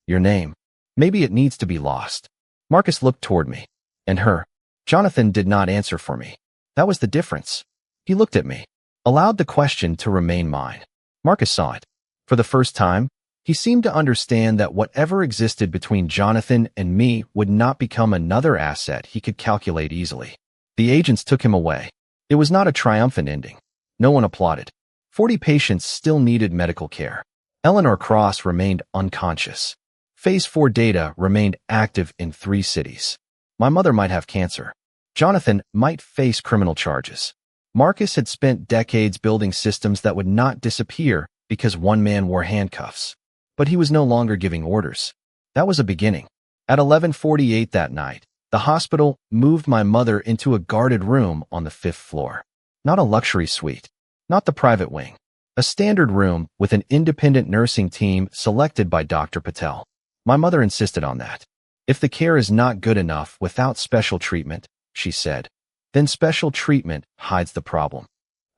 Your name. Maybe it needs to be lost. Marcus looked toward me. And her. Jonathan did not answer for me. That was the difference. He looked at me. Allowed the question to remain mine. Marcus saw it. For the first time, he seemed to understand that whatever existed between Jonathan and me would not become another asset he could calculate easily. The agents took him away. It was not a triumphant ending. No one applauded. 40 patients still needed medical care. Eleanor Cross remained unconscious. Phase 4 data remained active in 3 cities. My mother might have cancer. Jonathan might face criminal charges. Marcus had spent decades building systems that would not disappear because one man wore handcuffs. But he was no longer giving orders. That was a beginning. At 11:48 that night, the hospital moved my mother into a guarded room on the 5th floor. Not a luxury suite. Not the private wing. A standard room with an independent nursing team selected by Dr. Patel. My mother insisted on that. If the care is not good enough without special treatment, she said, then special treatment hides the problem.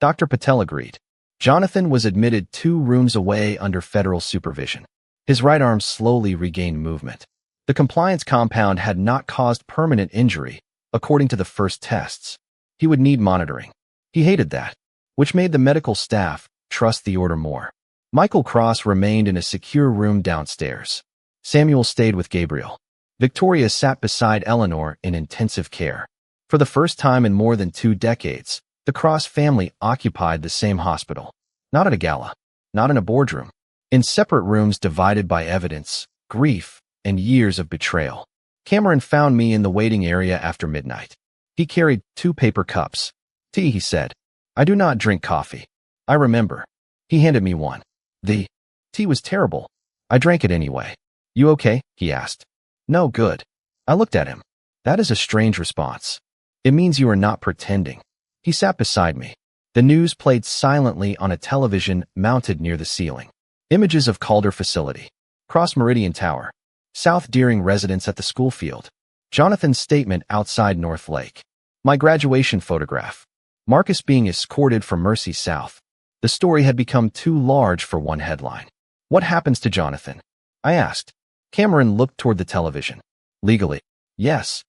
Dr. Patel agreed. Jonathan was admitted 2 rooms away under federal supervision. His right arm slowly regained movement. The compliance compound had not caused permanent injury, according to the first tests. He would need monitoring. He hated that, which made the medical staff trust the order more. Michael Cross remained in a secure room downstairs. Samuel stayed with Gabriel. Victoria sat beside Eleanor in intensive care. For the first time in more than 2 decades, the Cross family occupied the same hospital. Not at a gala, not in a boardroom. In separate rooms divided by evidence, grief, and years of betrayal. Cameron found me in the waiting area after midnight. He carried 2 paper cups. Tea, he said. I do not drink coffee. I remember. He handed me one. The tea was terrible. I drank it anyway. You okay? He asked. No, good. I looked at him. That is a strange response. It means you are not pretending. He sat beside me. The news played silently on a television mounted near the ceiling. Images of Calder facility. Cross Meridian Tower. South Deering residence at the school field. Jonathan's statement outside North Lake. My graduation photograph. Marcus being escorted from Mercy South. The story had become too large for one headline. What happens to Jonathan? I asked. Cameron looked toward the television. Legally. Yes.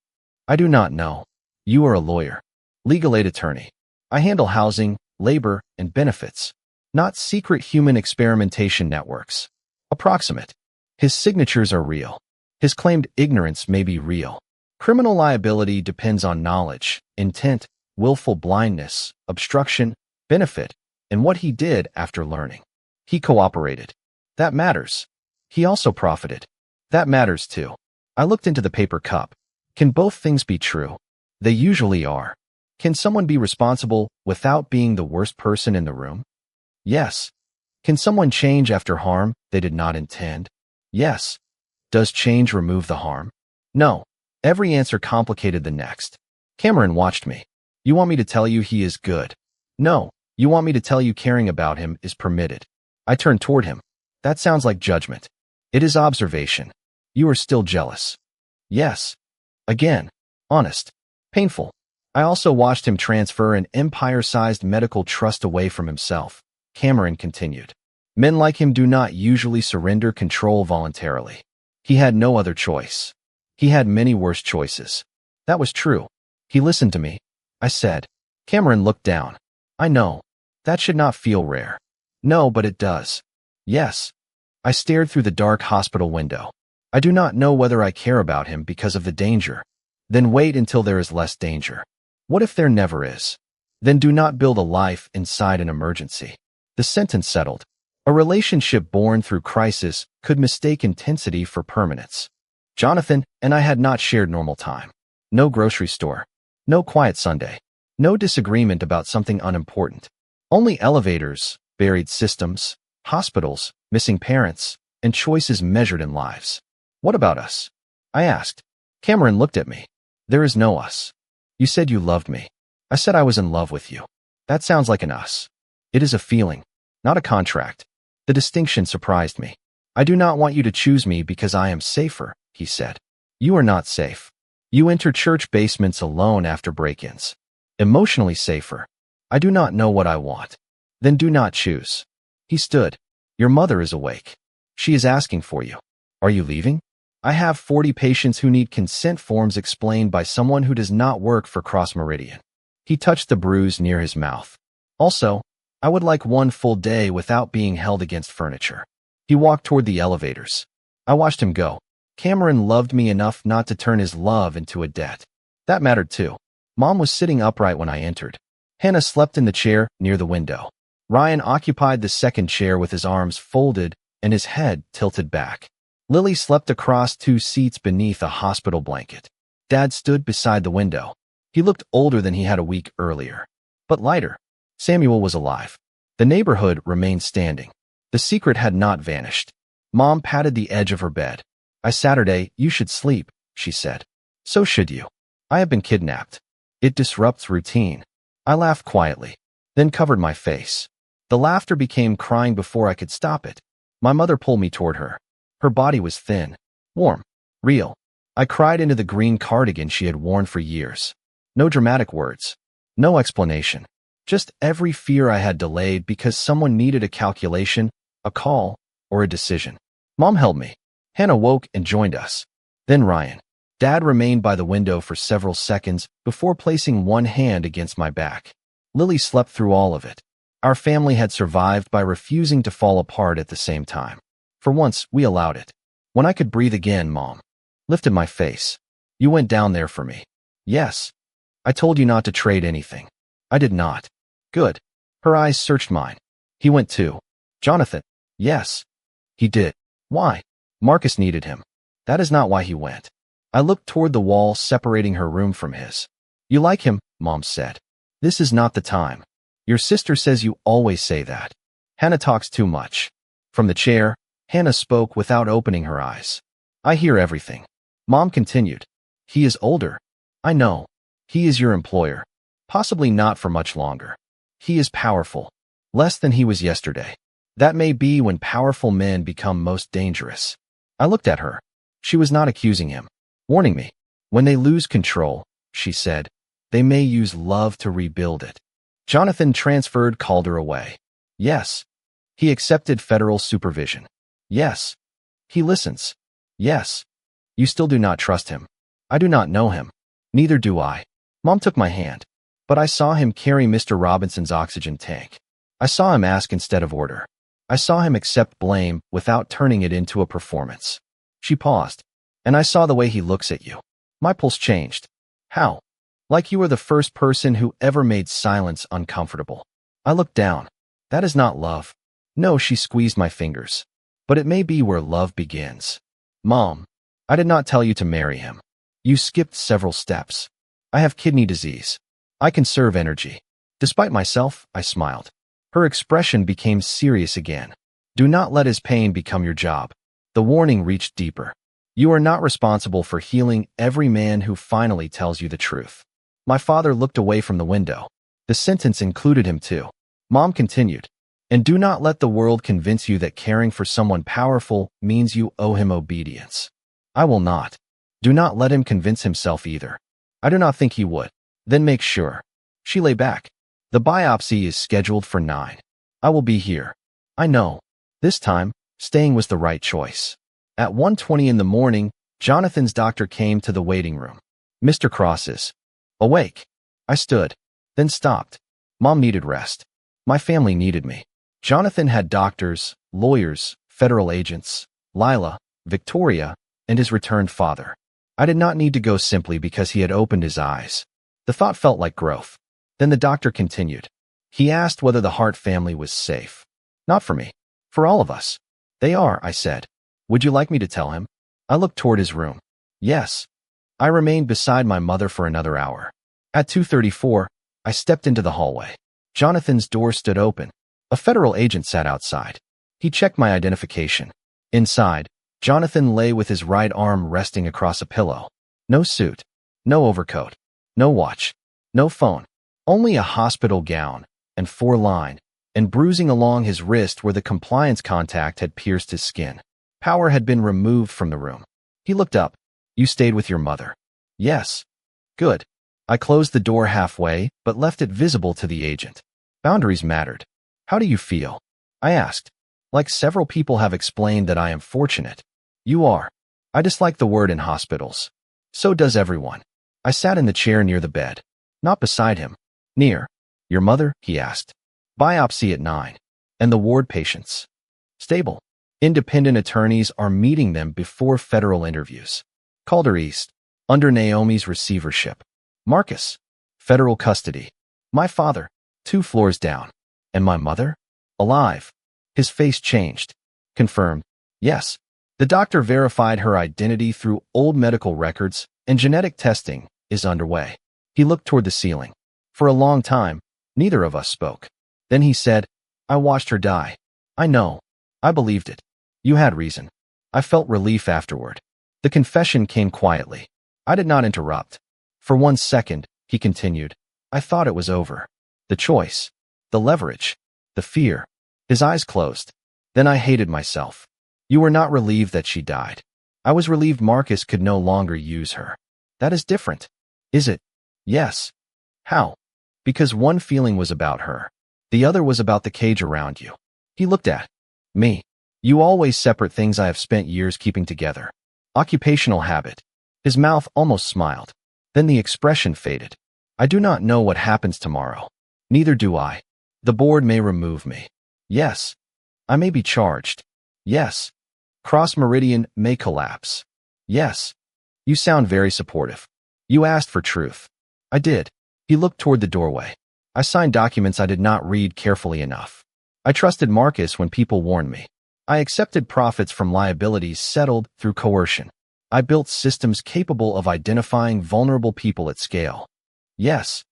I do not know. You are a lawyer. Legal aid attorney. I handle housing, labor, and benefits. Not secret human experimentation networks. Approximate. His signatures are real. His claimed ignorance may be real. Criminal liability depends on knowledge, intent, willful blindness, obstruction, benefit, and what he did after learning. He cooperated. That matters. He also profited. That matters too. I looked into the paper cup. Can both things be true? They usually are. Can someone be responsible without being the worst person in the room? Yes. Can someone change after harm they did not intend? Yes. Does change remove the harm? No. Every answer complicated the next. Cameron watched me. You want me to tell you he is good? No. You want me to tell you caring about him is permitted? I turned toward him. That sounds like judgment. It is observation. You are still jealous. Yes. Again. Honest. Painful. I also watched him transfer an empire-sized medical trust away from himself. Cameron continued. Men like him do not usually surrender control voluntarily. He had no other choice. He had many worse choices. That was true. He listened to me. I said. Cameron looked down. I know. That should not feel rare. No, but it does. Yes. I stared through the dark hospital window. I do not know whether I care about him because of the danger. Then wait until there is less danger. What if there never is? Then do not build a life inside an emergency. The sentence settled. A relationship born through crisis could mistake intensity for permanence. Jonathan and I had not shared normal time. No grocery store. No quiet Sunday. No disagreement about something unimportant. Only elevators, buried systems, hospitals, missing parents, and choices measured in lives. What about us? I asked. Cameron looked at me. There is no us. You said you loved me. I said I was in love with you. That sounds like an us. It is a feeling, not a contract. The distinction surprised me. I do not want you to choose me because I am safer, he said. You are not safe. You enter church basements alone after break-ins. Emotionally safer. I do not know what I want. Then do not choose. He stood. Your mother is awake. She is asking for you. Are you leaving? I have 40 patients who need consent forms explained by someone who does not work for Cross Meridian. He touched the bruise near his mouth. Also, I would like 1 full day without being held against furniture. He walked toward the elevators. I watched him go. Cameron loved me enough not to turn his love into a debt. That mattered too. Mom was sitting upright when I entered. Hannah slept in the chair near the window. Ryan occupied the second chair with his arms folded and his head tilted back. Lily slept across 2 seats beneath a hospital blanket. Dad stood beside the window. He looked older than he had a week earlier. but lighter. Samuel was alive. The neighborhood remained standing. The secret had not vanished. Mom patted the edge of her bed. Saturday, you should sleep, she said. So should you. I have been kidnapped. It disrupts routine. I laughed quietly, then covered my face. The laughter became crying before I could stop it. My mother pulled me toward her. Her body was thin, warm, real. I cried into the green cardigan she had worn for years. No dramatic words. No explanation. Just every fear I had delayed because someone needed a calculation, a call, or a decision. Mom held me. Hannah woke and joined us. Then Ryan. Dad remained by the window for several seconds before placing one hand against my back. Lily slept through all of it. Our family had survived by refusing to fall apart at the same time. For once, we allowed it. When I could breathe again, Mom lifted my face. You went down there for me. Yes. I told you not to trade anything. I did not. Good. Her eyes searched mine. He went too. Jonathan. Yes. He did. Why? Marcus needed him. That is not why he went. I looked toward the wall separating her room from his. You like him, Mom said. This is not the time. Your sister says you always say that. Hannah talks too much. From the chair, Hannah spoke without opening her eyes. I hear everything. Mom continued. He is older. I know. He is your employer. Possibly not for much longer. He is powerful. Less than he was yesterday. That may be when powerful men become most dangerous. I looked at her. She was not accusing him. Warning me. When they lose control, she said, they may use love to rebuild it. Jonathan transferred Calder away. Yes. He accepted federal supervision. Yes. He listens. Yes. You still do not trust him. I do not know him. Neither do I. Mom took my hand. But I saw him carry Mr. Robinson's oxygen tank. I saw him ask instead of order. I saw him accept blame without turning it into a performance. She paused. And I saw the way he looks at you. My pulse changed. How? Like you were the first person who ever made silence uncomfortable. I looked down. That is not love. No, she squeezed my fingers. But it may be where love begins. Mom, I did not tell you to marry him. You skipped several steps. I have kidney disease. I conserve energy. Despite myself, I smiled. Her expression became serious again. Do not let his pain become your job. The warning reached deeper. You are not responsible for healing every man who finally tells you the truth. My father looked away from the window. The sentence included him too. Mom continued. And do not let the world convince you that caring for someone powerful means you owe him obedience. I will not. Do not let him convince himself either. I do not think he would. Then make sure. She lay back. The biopsy is scheduled for 9. I will be here. I know. This time, staying was the right choice. At 1:20 in the morning, Jonathan's doctor came to the waiting room. Mr. Cross is awake. I stood, then stopped. Mom needed rest. My family needed me. Jonathan had doctors, lawyers, federal agents, Lila, Victoria, and his returned father. I did not need to go simply because he had opened his eyes. The thought felt like growth. Then the doctor continued. He asked whether the Hart family was safe. Not for me. For all of us. They are, I said. Would you like me to tell him? I looked toward his room. Yes. I remained beside my mother for another hour. At 2:34, I stepped into the hallway. Jonathan's door stood open. A federal agent sat outside. He checked my identification. Inside, Jonathan lay with his right arm resting across a pillow. No suit. No overcoat. No watch. No phone. Only a hospital gown, and 4-line, and bruising along his wrist where the compliance contact had pierced his skin. Power had been removed from the room. He looked up. You stayed with your mother. Yes. Good. I closed the door halfway, but left it visible to the agent. Boundaries mattered. How do you feel? I asked. Like several people have explained that I am fortunate. You are. I dislike the word in hospitals. So does everyone. I sat in the chair near the bed. Not beside him. Near. Your mother? He asked. Biopsy at 9. And the ward patients? Stable. Independent attorneys are meeting them before federal interviews. Calder East. Under Naomi's receivership. Marcus. Federal custody. My father. 2 floors down. And my mother? Alive. His face changed. Confirmed. Yes. The doctor verified her identity through old medical records, and genetic testing is underway. He looked toward the ceiling. For a long time, Neither of us spoke. Then he said, I watched her die. I know. I believed it. You had reason. I felt relief afterward. The confession came quietly. I did not interrupt. For 1 second, he continued, I thought it was over. The choice. The leverage. The fear. His eyes closed. Then I hated myself. You were not relieved that she died. I was relieved Marcus could no longer use her. That is different. Is it? Yes. How? Because one feeling was about her. The other was about the cage around you. He looked at me. You always separate things I have spent years keeping together. Occupational habit. His mouth almost smiled. Then the expression faded. I do not know what happens tomorrow. Neither do I. The board may remove me. Yes. I may be charged. Yes. Cross Meridian may collapse. Yes. You sound very supportive. You asked for truth. I did. He looked toward the doorway. I signed documents I did not read carefully enough. I trusted Marcus when people warned me. I accepted profits from liabilities settled through coercion. I built systems capable of identifying vulnerable people at scale. Yes.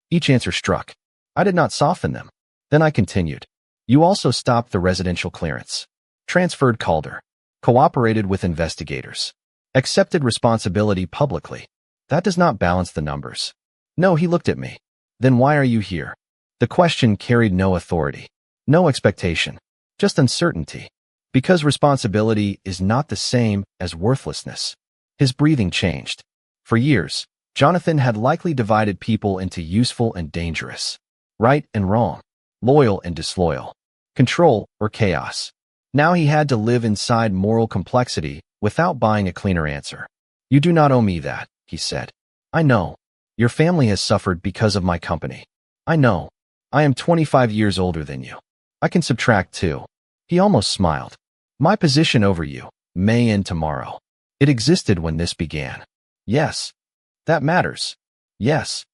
Each answer struck. I did not soften them. Then I continued. You also stopped the residential clearance. Transferred Calder. Cooperated with investigators. Accepted responsibility publicly. That does not balance the numbers. No, he looked at me. Then why are you here? The question carried no authority. No expectation. Just uncertainty. Because responsibility is not the same as worthlessness. His breathing changed. For years, Jonathan had likely divided people into useful and dangerous. Right and wrong. Loyal and disloyal. Control or chaos. Now he had to live inside moral complexity without buying a cleaner answer. You do not owe me that, he said. I know. Your family has suffered because of my company. I know. I am 25 years older than you. I can subtract too. He almost smiled. My position over you may end tomorrow. It existed when this began. Yes. That matters. Yes.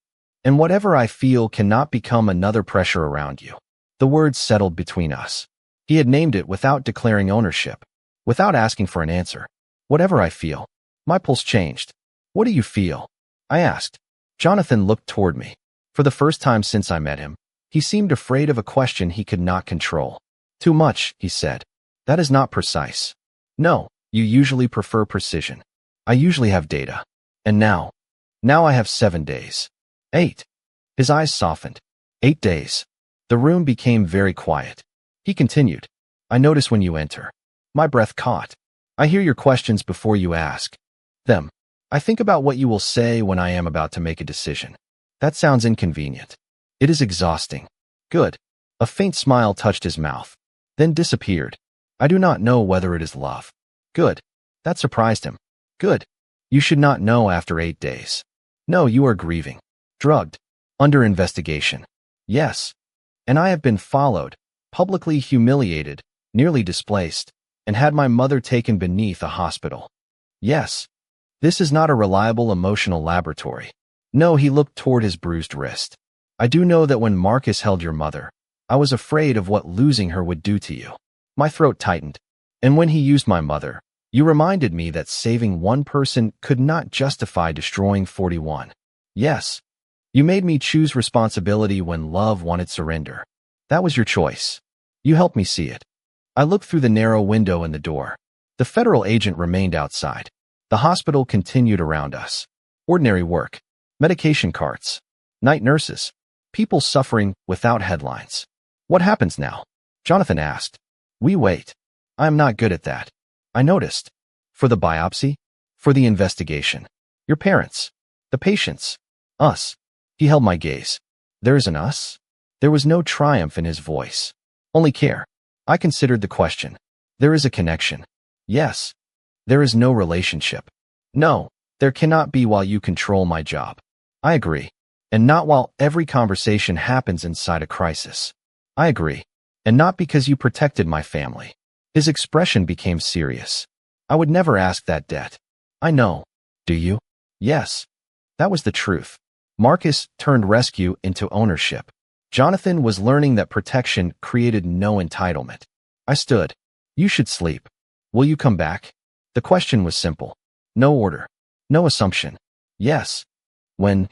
And whatever I feel cannot become another pressure around you. The words settled between us. He had named it without declaring ownership, without asking for an answer. Whatever I feel. My pulse changed. What do you feel? I asked. Jonathan looked toward me. For the first time since I met him, he seemed afraid of a question he could not control. Too much, he said. That is not precise. No, you usually prefer precision. I usually have data. And now I have 7 days. 8. His eyes softened. 8 days. The room became very quiet. He continued. I notice when you enter. My breath caught. I hear your questions before you ask them. I think about what you will say when I am about to make a decision. That sounds inconvenient. It is exhausting. Good. A faint smile touched his mouth, then disappeared. I do not know whether it is love. Good. That surprised him. Good. You should not know after 8 days. No, you are grieving. Drugged. Under investigation. Yes. And I have been followed, publicly humiliated, nearly displaced, and had my mother taken beneath a hospital. Yes. This is not a reliable emotional laboratory. No, he looked toward his bruised wrist. I do know that when Marcus held your mother, I was afraid of what losing her would do to you. My throat tightened. And when he used my mother, you reminded me that saving one person could not justify destroying 41. Yes. You made me choose responsibility when love wanted surrender. That was your choice. You helped me see it. I looked through the narrow window in the door. The federal agent remained outside. The hospital continued around us. Ordinary work. Medication carts. Night nurses. People suffering without headlines. What happens now? Jonathan asked. We wait. I am not good at that. I noticed. For the biopsy? For the investigation. Your parents. The patients. Us. He held my gaze. There is an us? There was no triumph in his voice. Only care. I considered the question. There is a connection. Yes. There is no relationship. No, there cannot be while you control my job. I agree. And not while every conversation happens inside a crisis. I agree. And not because you protected my family. His expression became serious. I would never ask that debt. I know. Do you? Yes. That was the truth. Marcus turned rescue into ownership. Jonathan was learning that protection created no entitlement. I stood. You should sleep. Will you come back? The question was simple. No order. No assumption. Yes. When?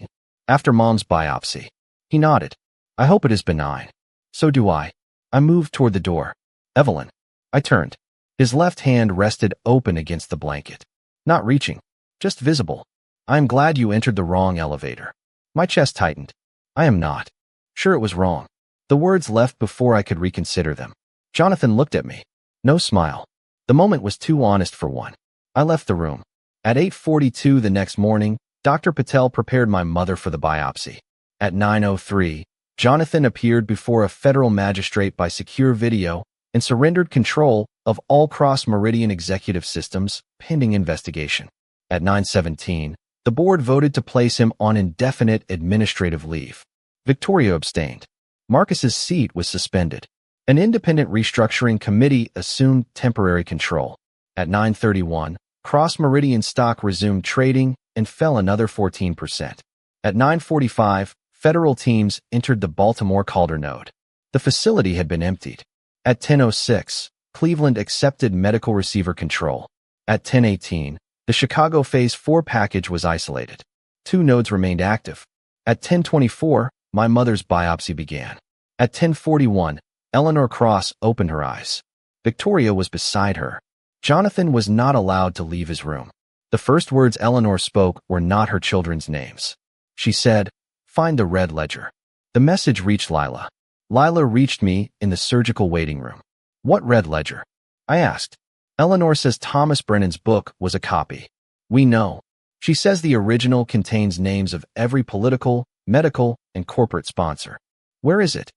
After Mom's biopsy. He nodded. I hope it is benign. So do I. I moved toward the door. Evelyn. I turned. His left hand rested open against the blanket. Not reaching. Just visible. I am glad you entered the wrong elevator. My chest tightened. I am not. Sure it was wrong. The words left before I could reconsider them. Jonathan looked at me. No smile. The moment was too honest for one. I left the room. At 8:42 the next morning, Dr. Patel prepared my mother for the biopsy. At 9:03, Jonathan appeared before a federal magistrate by secure video and surrendered control of all Cross Meridian executive systems pending investigation. At 9:17, the board voted to place him on indefinite administrative leave. Victoria abstained. Marcus's seat was suspended. An independent restructuring committee assumed temporary control. At 9:31, Cross Meridian stock resumed trading and fell another 14%. At 9:45, federal teams entered the Baltimore Calder node. The facility had been emptied. At 10:06, Cleveland accepted medical receiver control. At 10:18, the Chicago Phase 4 package was isolated. 2 nodes remained active. At 10:24, my mother's biopsy began. At 10:41, Eleanor Cross opened her eyes. Victoria was beside her. Jonathan was not allowed to leave his room. The first words Eleanor spoke were not her children's names. She said, "Find the red ledger." The message reached Lila. Lila reached me in the surgical waiting room. "What red ledger?" I asked. "Eleanor says Thomas Brennan's book was a copy." "We know." She says the original contains names of every political, medical, and corporate sponsor. "Where is it?"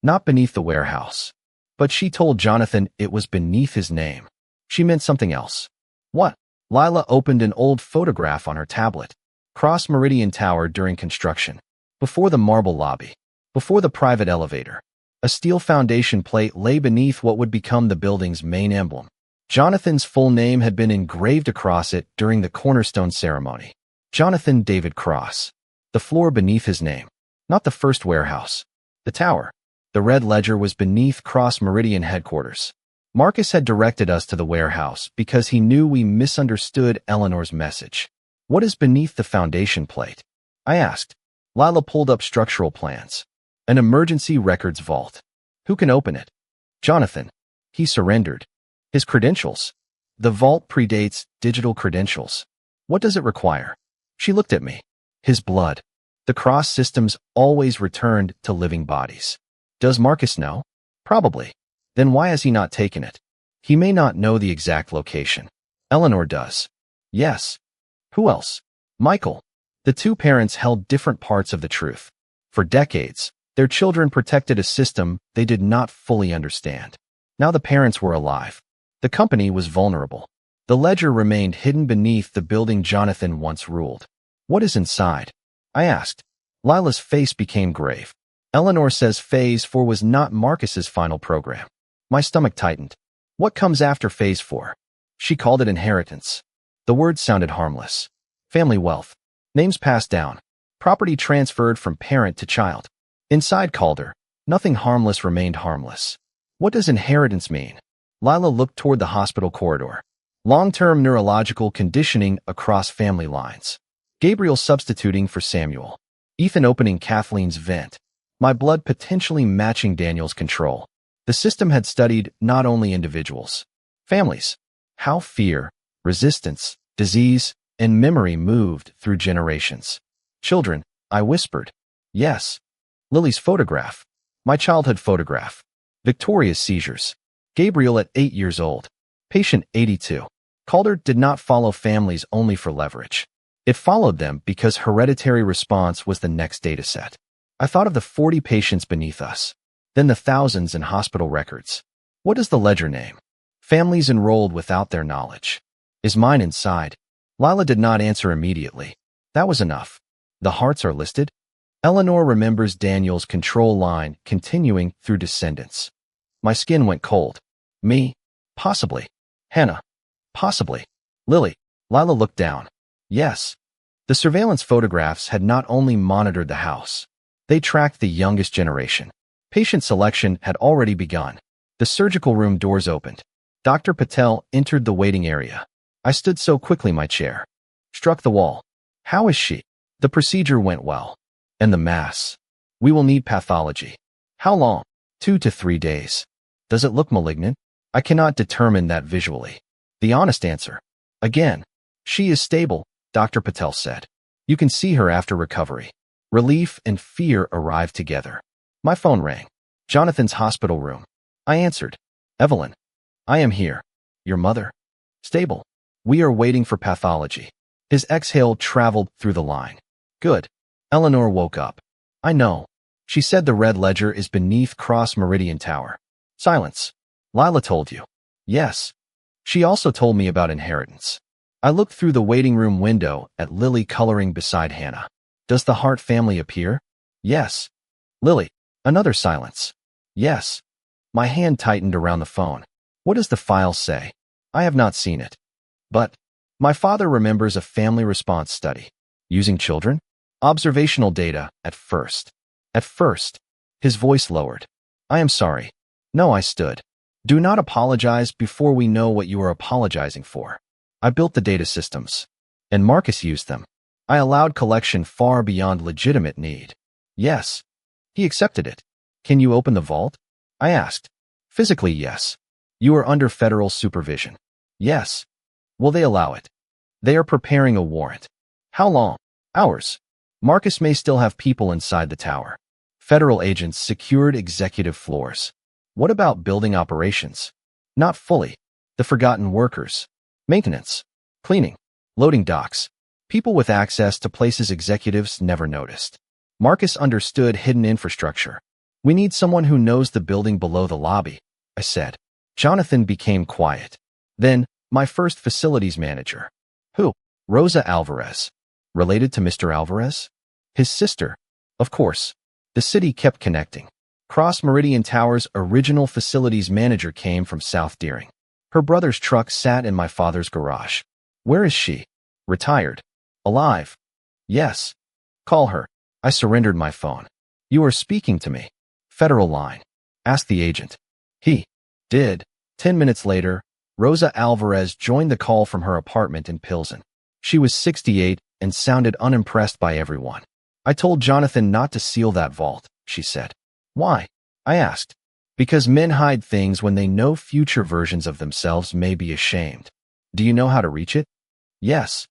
"Not beneath the warehouse." But she told Jonathan it was beneath his name. She meant something else. "What?" Lila opened an old photograph on her tablet. Cross Meridian Tower during construction. Before the marble lobby. Before the private elevator. A steel foundation plate lay beneath what would become the building's main emblem. Jonathan's full name had been engraved across it during the cornerstone ceremony. Jonathan David Cross. The floor beneath his name. Not the first warehouse. The tower. The red ledger was beneath Cross Meridian headquarters. Marcus had directed us to the warehouse because he knew we misunderstood Eleanor's message. "What is beneath the foundation plate?" I asked. Lila pulled up structural plans. "An emergency records vault." "Who can open it?" "Jonathan." He surrendered. "His credentials." "The vault predates digital credentials." "What does it require?" She looked at me. "His blood." The Cross systems always returned to living bodies. "Does Marcus know?" "Probably." "Then why has he not taken it?" "He may not know the exact location." "Eleanor does." "Yes." "Who else?" "Michael." The two parents held different parts of the truth. For decades, their children protected a system they did not fully understand. Now the parents were alive. The company was vulnerable. The ledger remained hidden beneath the building Jonathan once ruled. "What is inside?" I asked. Lila's face became grave. "Eleanor says Phase 4 was not Marcus's final program." My stomach tightened. "What comes after Phase 4? She called it inheritance. The word sounded harmless. Family wealth. Names passed down. Property transferred from parent to child. Inside Calder, nothing harmless remained harmless. What does inheritance mean? Lila looked toward the hospital corridor. Long-term neurological conditioning across family lines. Gabriel substituting for Samuel. Ethan opening Kathleen's vent. My blood potentially matching Daniel's control. The system had studied not only individuals, families, how fear, resistance, disease, and memory moved through generations. "Children," I whispered. "Yes." Lily's photograph. My childhood photograph. Victoria's seizures. Gabriel at 8 years old. Patient 82. Calder did not follow families only for leverage. It followed them because hereditary response was the next dataset. I thought of the 40 patients beneath us. Then the thousands in hospital records. What is the ledger name? Families enrolled without their knowledge. Is mine inside? Lila did not answer immediately. That was enough. The Harts are listed? Eleanor remembers Daniel's control line continuing through descendants. My skin went cold. Me? Possibly. Hannah? Possibly. Lily? Lila looked down. Yes. The surveillance photographs had not only monitored the house. They tracked the youngest generation. Patient selection had already begun. The surgical room doors opened. Dr. Patel entered the waiting area. I stood so quickly my chair struck the wall. "How is she?" "The procedure went well." "And the mass?" We will need pathology. How long? 2 to 3 days. Does it look malignant? I cannot determine that visually. The honest answer. Again. She is stable, Dr. Patel said. You can see her after recovery. Relief and fear arrived together. My phone rang. Jonathan's hospital room. I answered. Evelyn. I am here. Your mother? Stable. We are waiting for pathology. His exhale traveled through the line. Good. Eleanor woke up. I know. She said the red ledger is beneath Cross Meridian Tower. Silence. Lila told you. Yes. She also told me about inheritance. I looked through the waiting room window at Lily coloring beside Hannah. Does the Hart family appear? Yes. Lily. Another silence. Yes. My hand tightened around the phone. What does the file say? I have not seen it. But my father remembers a family response study. Using children? Observational data at first. At first. His voice lowered. I am sorry. No, I stood. Do not apologize before we know what you are apologizing for. I built the data systems. And Marcus used them. I allowed collection far beyond legitimate need. Yes. He accepted it. Can you open the vault? I asked. Physically, yes. You are under federal supervision. Yes. Will they allow it? They are preparing a warrant. How long? Hours. Marcus may still have people inside the tower. Federal agents secured executive floors. What about building operations? Not fully. The forgotten workers. Maintenance. Cleaning. Loading docks. People with access to places executives never noticed. Marcus understood hidden infrastructure. We need someone who knows the building below the lobby, I said. Jonathan became quiet. Then, my first facilities manager. Who? Rosa Alvarez. Related to Mr. Alvarez? His sister. Of course. The city kept connecting. Cross Meridian Tower's original facilities manager came from South Deering. Her brother's truck sat in my father's garage. Where is she? Retired. Alive. Yes. Call her. I surrendered my phone. You are speaking to me. Federal line. Asked the agent. He did. 10 minutes later, Rosa Alvarez joined the call from her apartment in Pilsen. She was 68 and sounded unimpressed by everyone. I told Jonathan not to seal that vault, she said. Why? I asked. Because men hide things when they know future versions of themselves may be ashamed. Do you know how to reach it? Yes.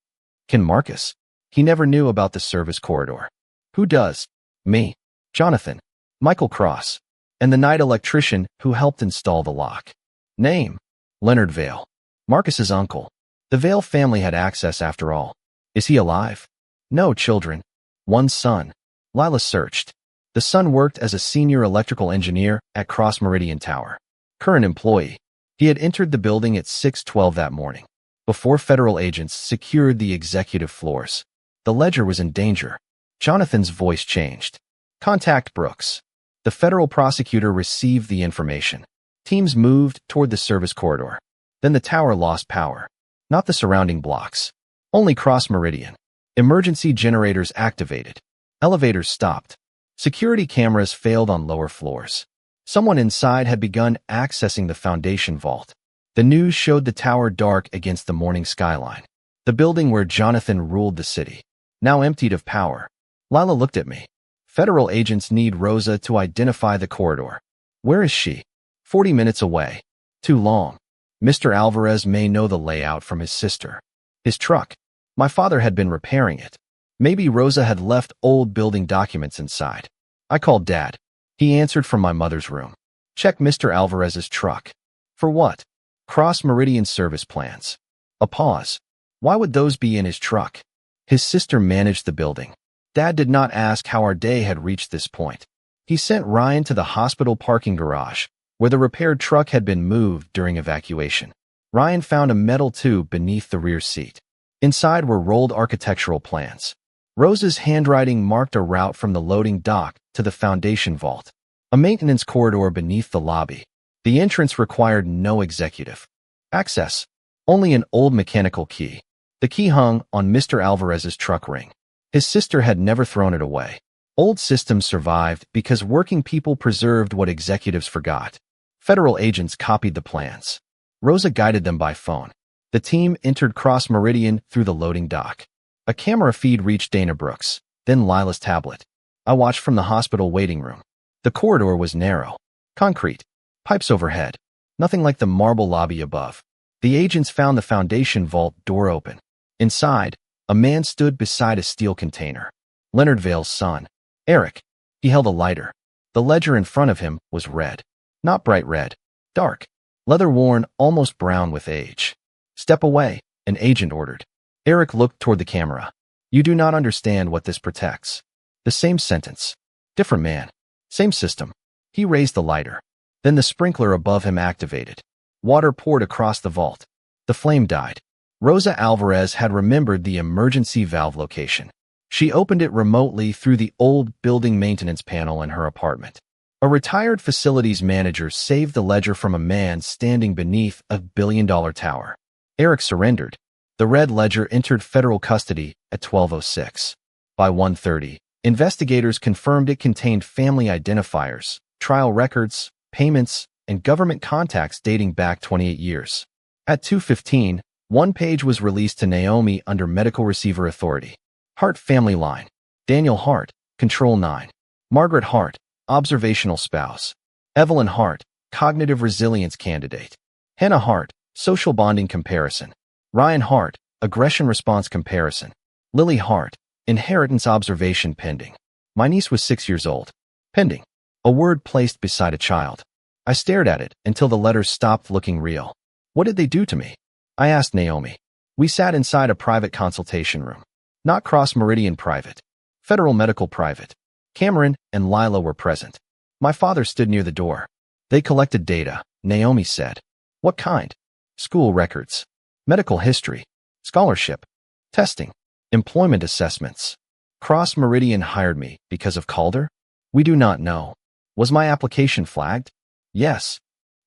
Can Marcus? He never knew about the service corridor. Who does? Me. Jonathan. Michael Cross. And the night electrician who helped install the lock. Name? Leonard Vale. Marcus's uncle. The Vale family had access after all. Is he alive? No children. One son. Lila searched. The son worked as a senior electrical engineer at Cross Meridian Tower. Current employee. He had entered the building at 6:12 that morning, before federal agents secured the executive floors. The ledger was in danger. Jonathan's voice changed. Contact Brooks. The federal prosecutor received the information. Teams moved toward the service corridor. Then the tower lost power. Not the surrounding blocks. Only Cross Meridian. Emergency generators activated. Elevators stopped. Security cameras failed on lower floors. Someone inside had begun accessing the foundation vault. The news showed the tower dark against the morning skyline. The building where Jonathan ruled the city. Now emptied of power. Lila looked at me. Federal agents need Rosa to identify the corridor. Where is she? 40 minutes away. Too long. Mr. Alvarez may know the layout from his sister. His truck. My father had been repairing it. Maybe Rosa had left old building documents inside. I called Dad. He answered from my mother's room. Check Mr. Alvarez's truck. For what? Cross Meridian service plans. A pause. Why would those be in his truck? His sister managed the building. Dad did not ask how our day had reached this point. He sent Ryan to the hospital parking garage, where the repaired truck had been moved during evacuation. Ryan found a metal tube beneath the rear seat. Inside were rolled architectural plans. Rosa's handwriting marked a route from the loading dock to the foundation vault, a maintenance corridor beneath the lobby. The entrance required no executive access, only an old mechanical key. The key hung on Mr. Alvarez's truck ring. His sister had never thrown it away. Old systems survived because working people preserved what executives forgot. Federal agents copied the plans. Rosa guided them by phone. The team entered Cross Meridian through the loading dock. A camera feed reached Dana Brooks, then Lila's tablet. I watched from the hospital waiting room. The corridor was narrow. Concrete. Pipes overhead. Nothing like the marble lobby above. The agents found the foundation vault door open. Inside, a man stood beside a steel container. Leonard Vale's son. Eric. He held a lighter. The ledger in front of him was red. Not bright red. Dark. Leather-worn, almost brown with age. Step away, an agent ordered. Eric looked toward the camera. You do not understand what this protects. The same sentence. Different man. Same system. He raised the lighter. Then the sprinkler above him activated. Water poured across the vault. The flame died. Rosa Alvarez had remembered the emergency valve location. She opened it remotely through the old building maintenance panel in her apartment. A retired facilities manager saved the ledger from a man standing beneath a billion-dollar tower. Eric surrendered. The red ledger entered federal custody at 12:06. By 1:30, investigators confirmed it contained family identifiers, trial records, payments, and government contacts dating back 28 years. At 2:15, one page was released to Naomi under medical receiver authority. Hart family line. Daniel Hart, Control 9. Margaret Hart, observational spouse. Evelyn Hart, cognitive resilience candidate. Hannah Hart, social bonding comparison. Ryan Hart, aggression response comparison. Lily Hart, inheritance observation pending. My niece was 6 years old. Pending. A word placed beside a child. I stared at it until the letters stopped looking real. What did they do to me? I asked Naomi. We sat inside a private consultation room. Not Cross Meridian private. Federal medical private. Cameron and Lila were present. My father stood near the door. They collected data, Naomi said. What kind? School records. Medical history. Scholarship. Testing. Employment assessments. Cross Meridian hired me because of Calder? We do not know. Was my application flagged? Yes.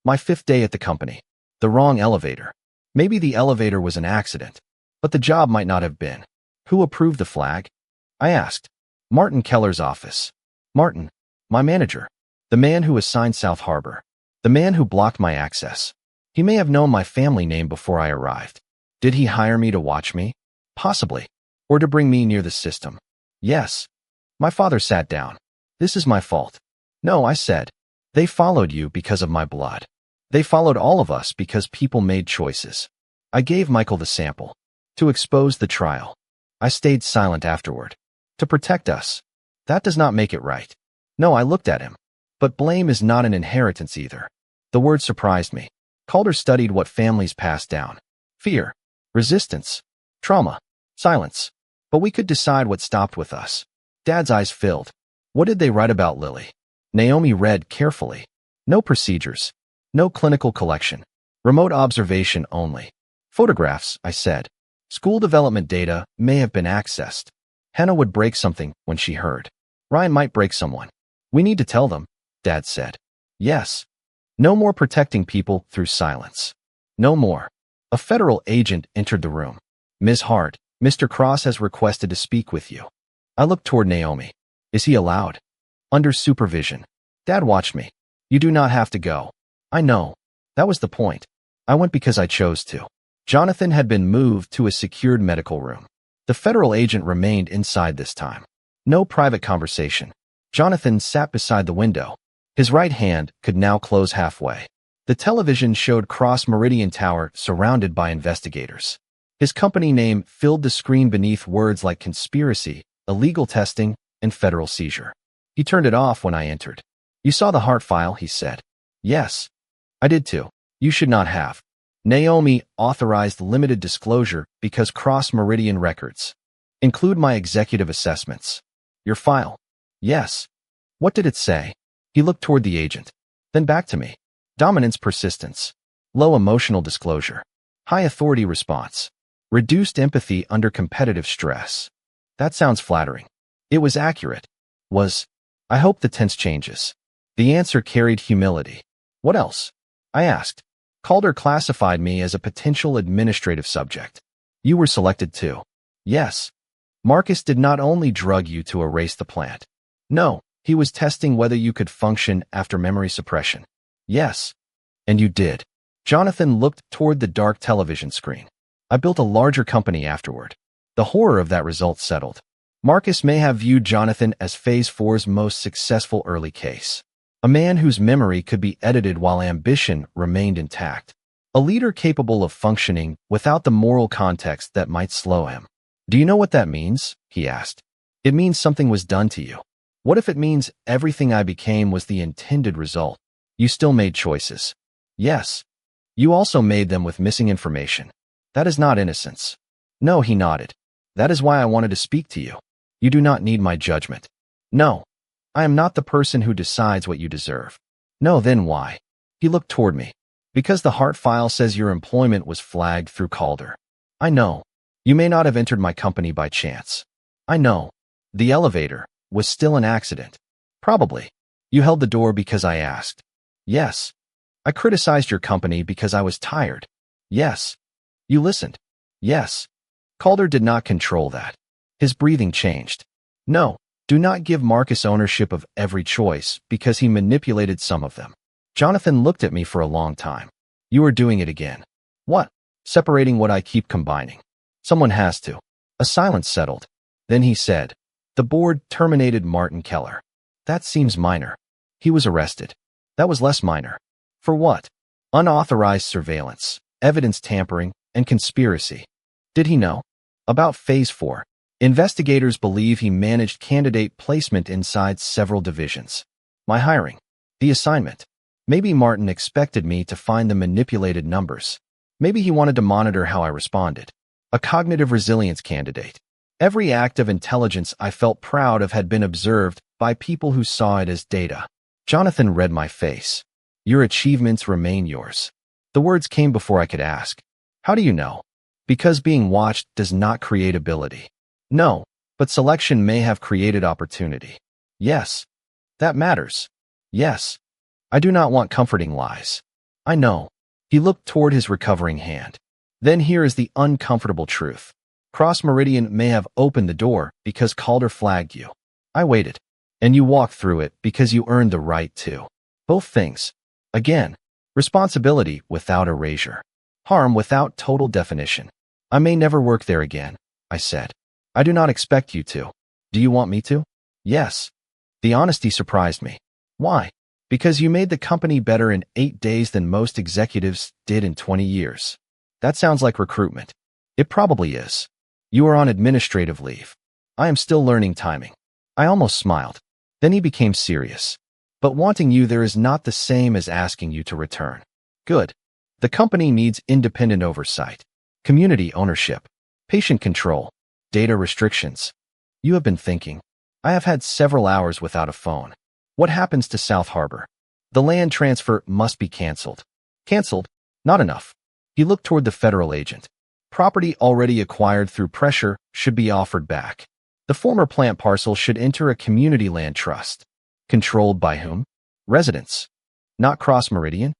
My 5th day at the company. The wrong elevator. Maybe the elevator was an accident, but the job might not have been. Who approved the flag? I asked. Martin Keller's office. Martin, my manager. The man who assigned South Harbor. The man who blocked my access. He may have known my family name before I arrived. Did he hire me to watch me? Possibly. Or to bring me near the system. Yes. My father sat down. This is my fault. No, I said. They followed you because of my blood. They followed all of us because people made choices. I gave Michael the sample. To expose the trial. I stayed silent afterward. To protect us. That does not make it right. No, I looked at him. But blame is not an inheritance either. The word surprised me. Calder studied what families pass down. Fear. Resistance. Trauma. Silence. But we could decide what stopped with us. Dad's eyes filled. What did they write about Lily? Naomi read carefully. No procedures. No clinical collection. Remote observation only. Photographs, I said. School development data may have been accessed. Hannah would break something when she heard. Ryan might break someone. We need to tell them, Dad said. Yes. No more protecting people through silence. No more. A federal agent entered the room. Ms. Hart, Mr. Cross has requested to speak with you. I looked toward Naomi. Is he allowed? Under supervision. Dad watched me. You do not have to go. I know. That was the point. I went because I chose to. Jonathan had been moved to a secured medical room. The federal agent remained inside this time. No private conversation. Jonathan sat beside the window. His right hand could now close halfway. The television showed Cross Meridian Tower surrounded by investigators. His company name filled the screen beneath words like conspiracy, illegal testing, and federal seizure. He turned it off when I entered. You saw the Hart file, he said. Yes. I did too. You should not have. Naomi authorized limited disclosure because Cross Meridian records include my executive assessments. Your file. Yes. What did it say? He looked toward the agent. Then back to me. Dominance persistence. Low emotional disclosure. High authority response. Reduced empathy under competitive stress. That sounds flattering. It was accurate. I hope the tense changes. The answer carried humility. What else? I asked. Calder classified me as a potential administrative subject. You were selected too. Yes. Marcus did not only drug you to erase the plant. No, he was testing whether you could function after memory suppression. Yes. And you did. Jonathan looked toward the dark television screen. I built a larger company afterward. The horror of that result settled. Marcus may have viewed Jonathan as Phase 4's most successful early case. A man whose memory could be edited while ambition remained intact. A leader capable of functioning without the moral context that might slow him. "Do you know what that means?" he asked. "It means something was done to you. What if it means everything I became was the intended result? You still made choices." "Yes. You also made them with missing information. That is not innocence." "No," he nodded. "That is why I wanted to speak to you. You do not need my judgment." "No. I am not the person who decides what you deserve." "No, then why?" He looked toward me. "Because the Hart file says your employment was flagged through Calder." "I know. You may not have entered my company by chance." "I know. The elevator was still an accident." "Probably. You held the door because I asked." "Yes." "I criticized your company because I was tired." "Yes." "You listened." "Yes." Calder did not control that. His breathing changed. "No, do not give Marcus ownership of every choice because he manipulated some of them." Jonathan looked at me for a long time. "You are doing it again." "What?" "Separating what I keep combining." "Someone has to." A silence settled. Then he said, "The board terminated Martin Keller." "That seems minor." "He was arrested." "That was less minor." "For what?" "Unauthorized surveillance, evidence tampering, and conspiracy." "Did he know?" "About Phase 4. Investigators believe he managed candidate placement inside several divisions." "My hiring." "The assignment." "Maybe Martin expected me to find the manipulated numbers. Maybe he wanted to monitor how I responded." "A cognitive resilience candidate." Every act of intelligence I felt proud of had been observed by people who saw it as data. Jonathan read my face. "Your achievements remain yours." The words came before I could ask. "How do you know?" "Because being watched does not create ability." "No, but selection may have created opportunity." "Yes." "That matters." "Yes." "I do not want comforting lies." "I know." He looked toward his recovering hand. "Then here is the uncomfortable truth. Cross Meridian may have opened the door because Calder flagged you. I waited. And you walked through it because you earned the right to. Both things. Again, responsibility without erasure. Harm without total definition. I may never work there again," I said. "I do not expect you to." "Do you want me to?" "Yes." The honesty surprised me. "Why?" "Because you made the company better in 8 days than most executives did in 20 years. That sounds like recruitment." "It probably is." "You are on administrative leave." "I am still learning timing." I almost smiled. Then he became serious. "But wanting you there is not the same as asking you to return." "Good. The company needs independent oversight, community ownership, patient control, data restrictions." "You have been thinking." "I have had several hours without a phone." "What happens to South Harbor?" "The land transfer must be canceled." "Canceled? Not enough." He looked toward the federal agent. "Property already acquired through pressure should be offered back. The former plant parcel should enter a community land trust." "Controlled by whom?" "Residents." "Not Cross Meridian?"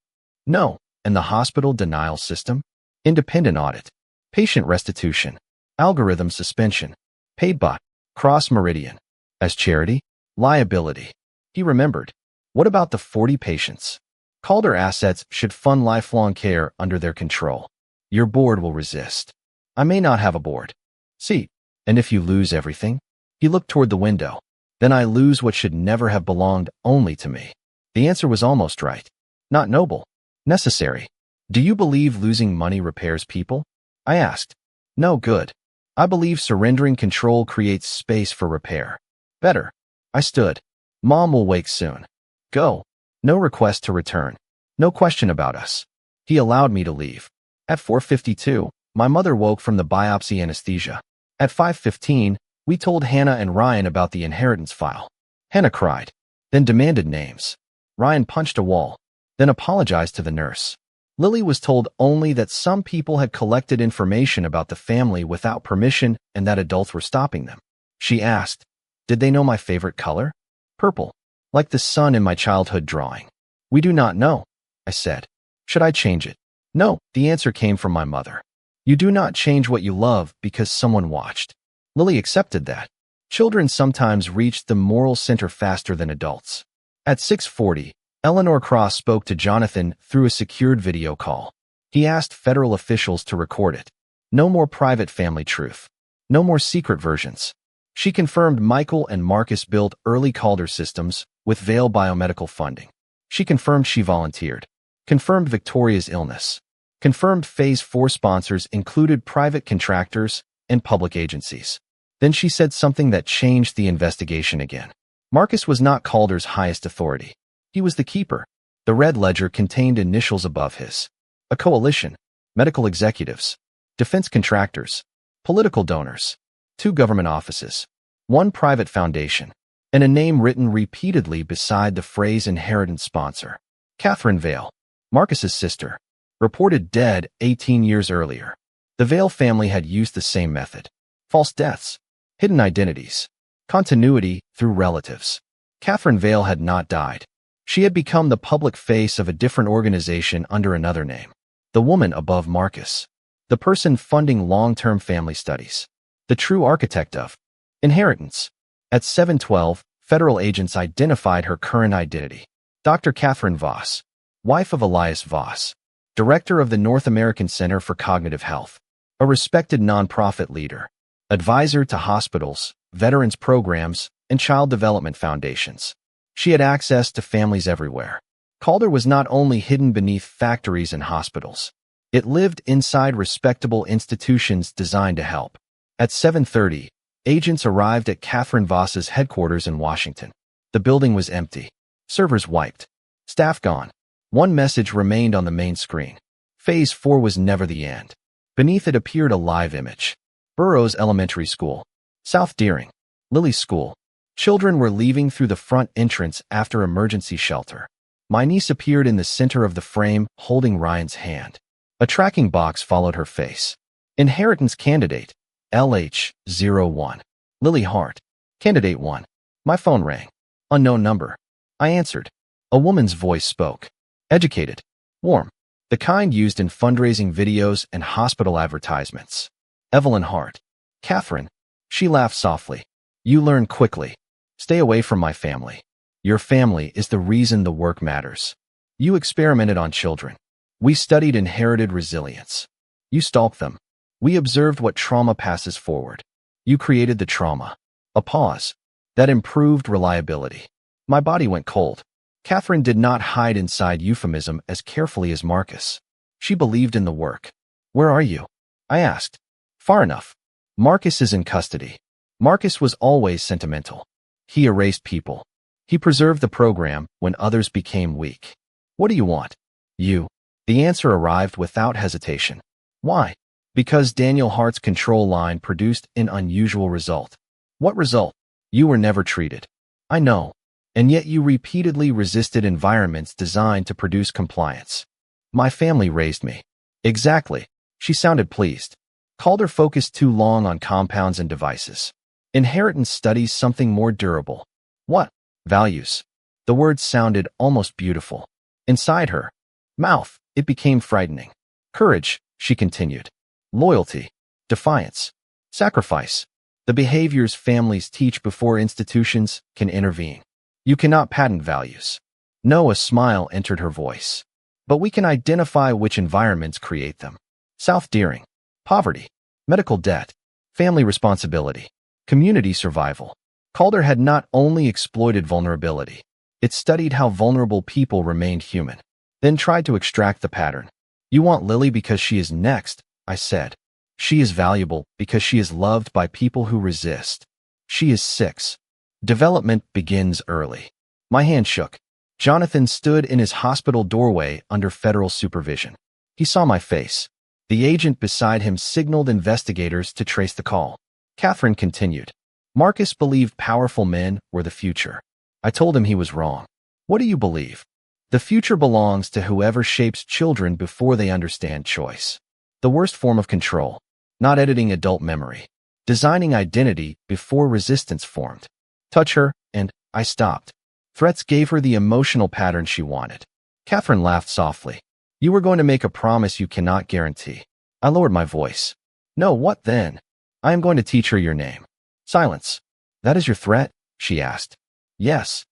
"No." "And the hospital denial system?" "Independent audit." "Patient restitution." "Algorithm suspension." "Paid by Cross Meridian." "As charity?" "Liability." He remembered. "What about the 40 patients?" "Calder assets should fund lifelong care under their control." "Your board will resist." "I may not have a board." "See, and if you lose everything?" He looked toward the window. "Then I lose what should never have belonged only to me." The answer was almost right. Not noble. Necessary. "Do you believe losing money repairs people?" I asked. "No, good. I believe surrendering control creates space for repair." "Better." I stood. "Mom will wake soon." "Go." No request to return. No question about us. He allowed me to leave. At 4:52, my mother woke from the biopsy anesthesia. At 5:15, we told Hannah and Ryan about the inheritance file. Hannah cried, then demanded names. Ryan punched a wall, then apologized to the nurse. Lily was told only that some people had collected information about the family without permission and that adults were stopping them. She asked, "Did they know my favorite color?" "Purple. Like the sun in my childhood drawing." "We do not know," I said. "Should I change it?" "No," the answer came from my mother. "You do not change what you love because someone watched." Lily accepted that. Children sometimes reach the moral center faster than adults. At 6:40, Eleanor Cross spoke to Jonathan through a secured video call. He asked federal officials to record it. No more private family truth. No more secret versions. She confirmed Michael and Marcus built early Calder systems with Vale biomedical funding. She confirmed she volunteered. Confirmed Victoria's illness. Confirmed Phase 4 sponsors included private contractors and public agencies. Then she said something that changed the investigation again. Marcus was not Calder's highest authority. He was the keeper. The red ledger contained initials above his. A coalition, medical executives, defense contractors, political donors, 2 government offices, 1 private foundation, and a name written repeatedly beside the phrase inheritance sponsor. Catherine Vale, Marcus's sister, reported dead 18 years earlier. The Vale family had used the same method. False deaths, hidden identities, continuity through relatives. Catherine Vale had not died. She had become the public face of a different organization under another name. The woman above Marcus. The person funding long-term family studies. The true architect of inheritance. At 7:12, federal agents identified her current identity. Dr. Catherine Voss, wife of Elias Voss, director of the North American Center for Cognitive Health, a respected nonprofit leader, advisor to hospitals, veterans programs, and child development foundations. She had access to families everywhere. Calder was not only hidden beneath factories and hospitals. It lived inside respectable institutions designed to help. At 7:30, agents arrived at Catherine Voss's headquarters in Washington. The building was empty. Servers wiped. Staff gone. One message remained on the main screen. Phase 4 was never the end. Beneath it appeared a live image. Burroughs Elementary School. South Deering. Lilly School. Children were leaving through the front entrance after emergency shelter. My niece appeared in the center of the frame, holding Ryan's hand. A tracking box followed her face. Inheritance candidate. LH01. Lily Hart. Candidate 1. My phone rang. Unknown number. I answered. A woman's voice spoke. Educated. Warm. The kind used in fundraising videos and hospital advertisements. Evelyn Hart. Catherine. She laughed softly. You learn quickly. Stay away from my family. Your family is the reason the work matters. You experimented on children. We studied inherited resilience. You stalked them. We observed what trauma passes forward. You created the trauma. A pause. That improved reliability. My body went cold. Catherine did not hide inside euphemism as carefully as Marcus. She believed in the work. Where are you? I asked. Far enough. Marcus is in custody. Marcus was always sentimental. He erased people. He preserved the program when others became weak. What do you want? You. The answer arrived without hesitation. Why? Because Daniel Hart's control line produced an unusual result. What result? You were never treated. I know. And yet you repeatedly resisted environments designed to produce compliance. My family raised me. Exactly. She sounded pleased. Calder focused too long on compounds and devices. Inheritance studies something more durable. What? Values. The words sounded almost beautiful. Inside her mouth, it became frightening. Courage, she continued. Loyalty. Defiance. Sacrifice. The behaviors families teach before institutions can intervene. You cannot patent values. No, a smile entered her voice. But we can identify which environments create them. South Deering. Poverty. Medical debt. Family responsibility. Community survival. Calder had not only exploited vulnerability. It studied how vulnerable people remained human. Then tried to extract the pattern. You want Lily because she is next, I said. She is valuable because she is loved by people who resist. She is 6. Development begins early. My hand shook. Jonathan stood in his hospital doorway under federal supervision. He saw my face. The agent beside him signaled investigators to trace the call. Catherine continued. Marcus believed powerful men were the future. I told him he was wrong. What do you believe? The future belongs to whoever shapes children before they understand choice. The worst form of control. Not editing adult memory. Designing identity before resistance formed. Touch her, and I stopped. Threats gave her the emotional pattern she wanted. Catherine laughed softly. You were going to make a promise you cannot guarantee. I lowered my voice. No, what then? I am going to teach her your name. Silence. That is your threat? She asked. Yes.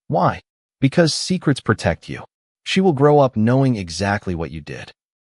Why? Because secrets protect you. She will grow up knowing exactly what you did.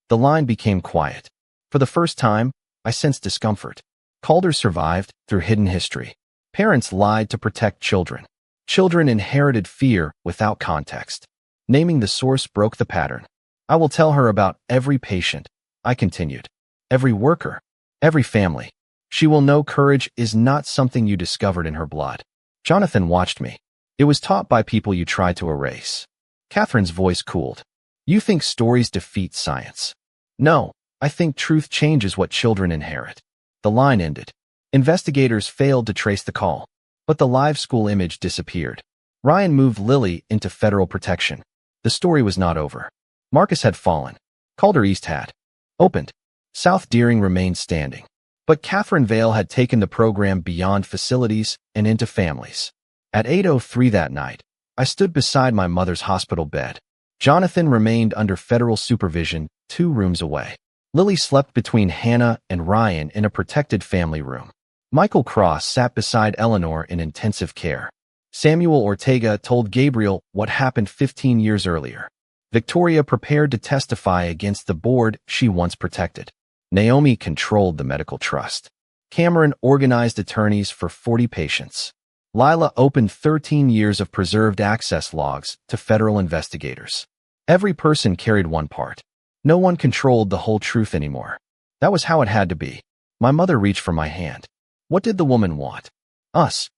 The line became quiet. For the first time, I sensed discomfort. Calder survived through hidden history. Parents lied to protect children. Children inherited fear without context. Naming the source broke the pattern. I will tell her about every patient, I continued. Every worker, every family. She will know courage is not something you discovered in her blood. Jonathan watched me. It was taught by people you tried to erase. Catherine's voice cooled. You think stories defeat science. No, I think truth changes what children inherit. The line ended. Investigators failed to trace the call, but the live school image disappeared. Ryan moved Lily into federal protection. The story was not over. Marcus had fallen. Calder East had opened. South Deering remained standing. But Catherine Vale had taken the program beyond facilities and into families. At 8:03 that night, I stood beside my mother's hospital bed. Jonathan remained under federal supervision 2 rooms away. Lily slept between Hannah and Ryan in a protected family room. Michael Cross sat beside Eleanor in intensive care. Samuel Ortega told Gabriel what happened 15 years earlier. Victoria prepared to testify against the board she once protected. Naomi controlled the medical trust. Cameron organized attorneys for 40 patients. Lila opened 13 years of preserved access logs to federal investigators. Every person carried one part. No one controlled the whole truth anymore. That was how it had to be. My mother reached for my hand. What did the woman want? Us.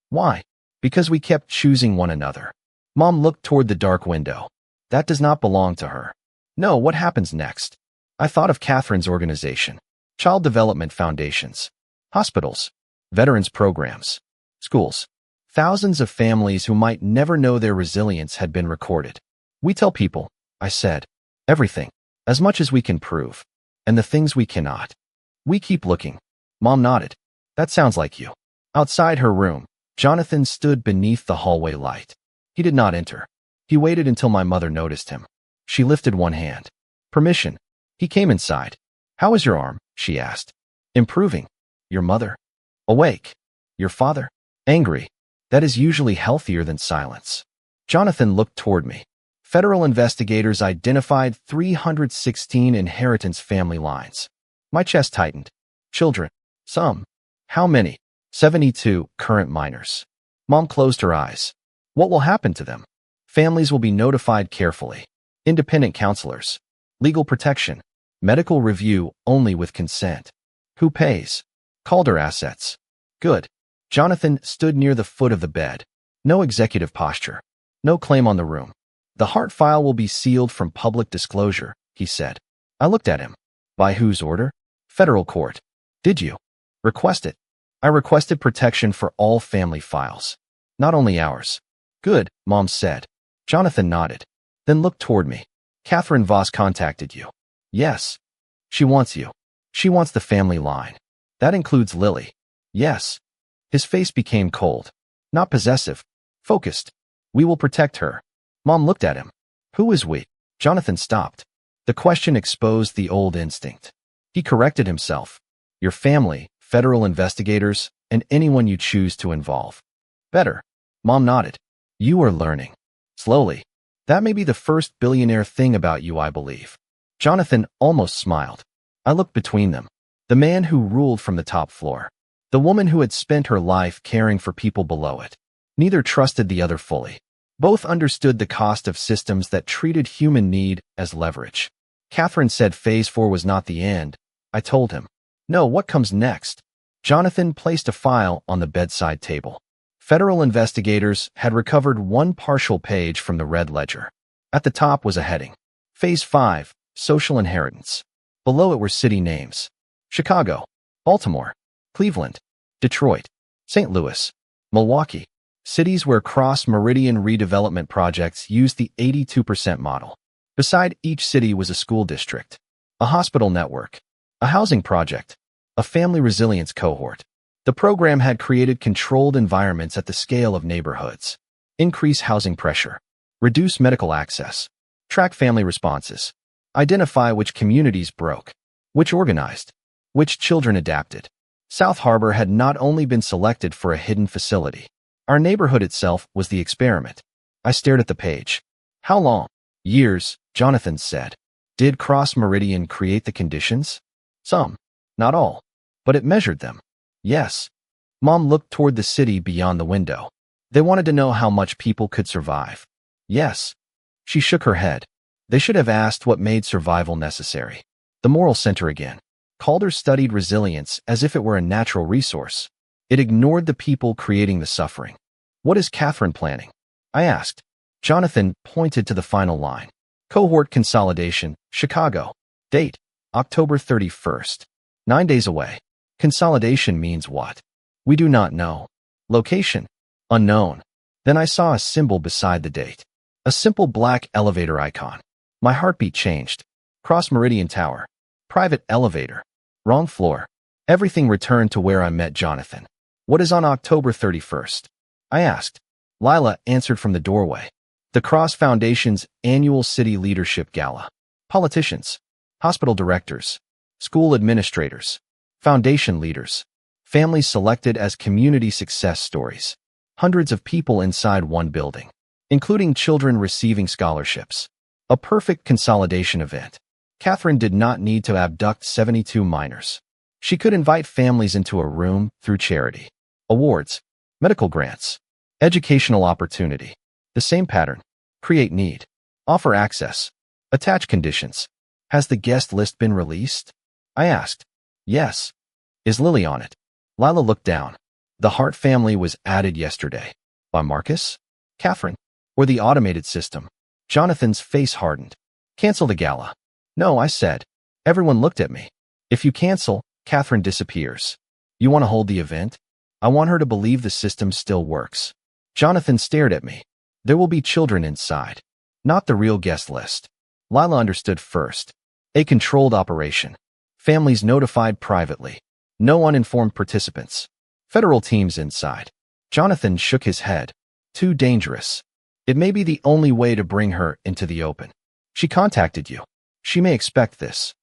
Why? Because we kept choosing one another. Mom looked toward the dark window. That does not belong to her. No, what happens next? I thought of Catherine's organization. Child Development Foundations. Hospitals. Veterans programs. Schools. Thousands of families who might never know their resilience had been recorded. We tell people, I said, everything, as much as we can prove, and the things we cannot. We keep looking. Mom nodded. That sounds like you. Outside her room, Jonathan stood beneath the hallway light. He did not enter. He waited until my mother noticed him. She lifted one hand. Permission. He came inside. How is your arm? She asked. Improving. Your mother? Awake. Your father? Angry. That is usually healthier than silence. Jonathan looked toward me. Federal investigators identified 316 inheritance family lines. My chest tightened. Children. Some. How many? 72 current minors. Mom closed her eyes. What will happen to them? Families will be notified carefully. Independent counselors. Legal protection. Medical review only with consent. Who pays? Calder assets. Good. Jonathan stood near the foot of the bed. No executive posture. No claim on the room. The Hart file will be sealed from public disclosure, he said. I looked at him. By whose order? Federal court. Did you request it? I requested protection for all family files. Not only ours. Good, Mom said. Jonathan nodded. Then looked toward me. Catherine Voss contacted you. Yes. She wants you. She wants the family line. That includes Lily. Yes. His face became cold. Not possessive. Focused. We will protect her. Mom looked at him. Who is we? Jonathan stopped. The question exposed the old instinct. He corrected himself. Your family, federal investigators, and anyone you choose to involve. Better. Mom nodded. You are learning. Slowly. That may be the first billionaire thing about you, I believe. Jonathan almost smiled. I looked between them. The man who ruled from the top floor. The woman who had spent her life caring for people below it. Neither trusted the other fully. Both understood the cost of systems that treated human need as leverage. Catherine said Phase 4 was not the end. I told him. No, what comes next? Jonathan placed a file on the bedside table. Federal investigators had recovered one partial page from the red ledger. At the top was a heading. Phase 5, Social Inheritance. Below it were city names. Chicago, Baltimore, Cleveland, Detroit, St. Louis, Milwaukee. Cities where Cross Meridian redevelopment projects used the 82% model. Beside each city was a school district, a hospital network, a housing project, a family resilience cohort. The program had created controlled environments at the scale of neighborhoods. Increase housing pressure. Reduce medical access. Track family responses. Identify which communities broke. Which organized. Which children adapted. South Harbor had not only been selected for a hidden facility. Our neighborhood itself was the experiment. I stared at the page. How long? Years, Jonathan said. Did Cross Meridian create the conditions? Some. Not all. But it measured them. Yes. Mom looked toward the city beyond the window. They wanted to know how much people could survive. Yes. She shook her head. They should have asked what made survival necessary. The moral center again. Calder studied resilience as if it were a natural resource. It ignored the people creating the suffering. What is Catherine planning? I asked. Jonathan pointed to the final line. Cohort consolidation, Chicago. Date, October 31st. 9 days away. Consolidation means what? We do not know. Location, unknown. Then I saw a symbol beside the date. A simple black elevator icon. My heartbeat changed. Cross Meridian Tower. Private elevator. Wrong floor. Everything returned to where I met Jonathan. What is on October 31st? I asked. Lila answered from the doorway. The Cross Foundation's annual city leadership gala. Politicians, hospital directors, school administrators, foundation leaders, families selected as community success stories. Hundreds of people inside one building, including children receiving scholarships. A perfect consolidation event. Catherine did not need to abduct 72 minors. She could invite families into a room through charity, awards, medical grants, educational opportunity. The same pattern. Create need. Offer access. Attach conditions. Has the guest list been released? I asked. Yes. Is Lily on it? Lila looked down. The Hart family was added yesterday. By Marcus? Catherine? Or the automated system? Jonathan's face hardened. Cancel the gala. No, I said. Everyone looked at me. If you cancel, Catherine disappears. You want to hold the event? I want her to believe the system still works. Jonathan stared at me. There will be children inside. Not the real guest list. Lila understood first. A controlled operation. Families notified privately. No uninformed participants. Federal teams inside. Jonathan shook his head. Too dangerous. It may be the only way to bring her into the open. She contacted you. She may expect this.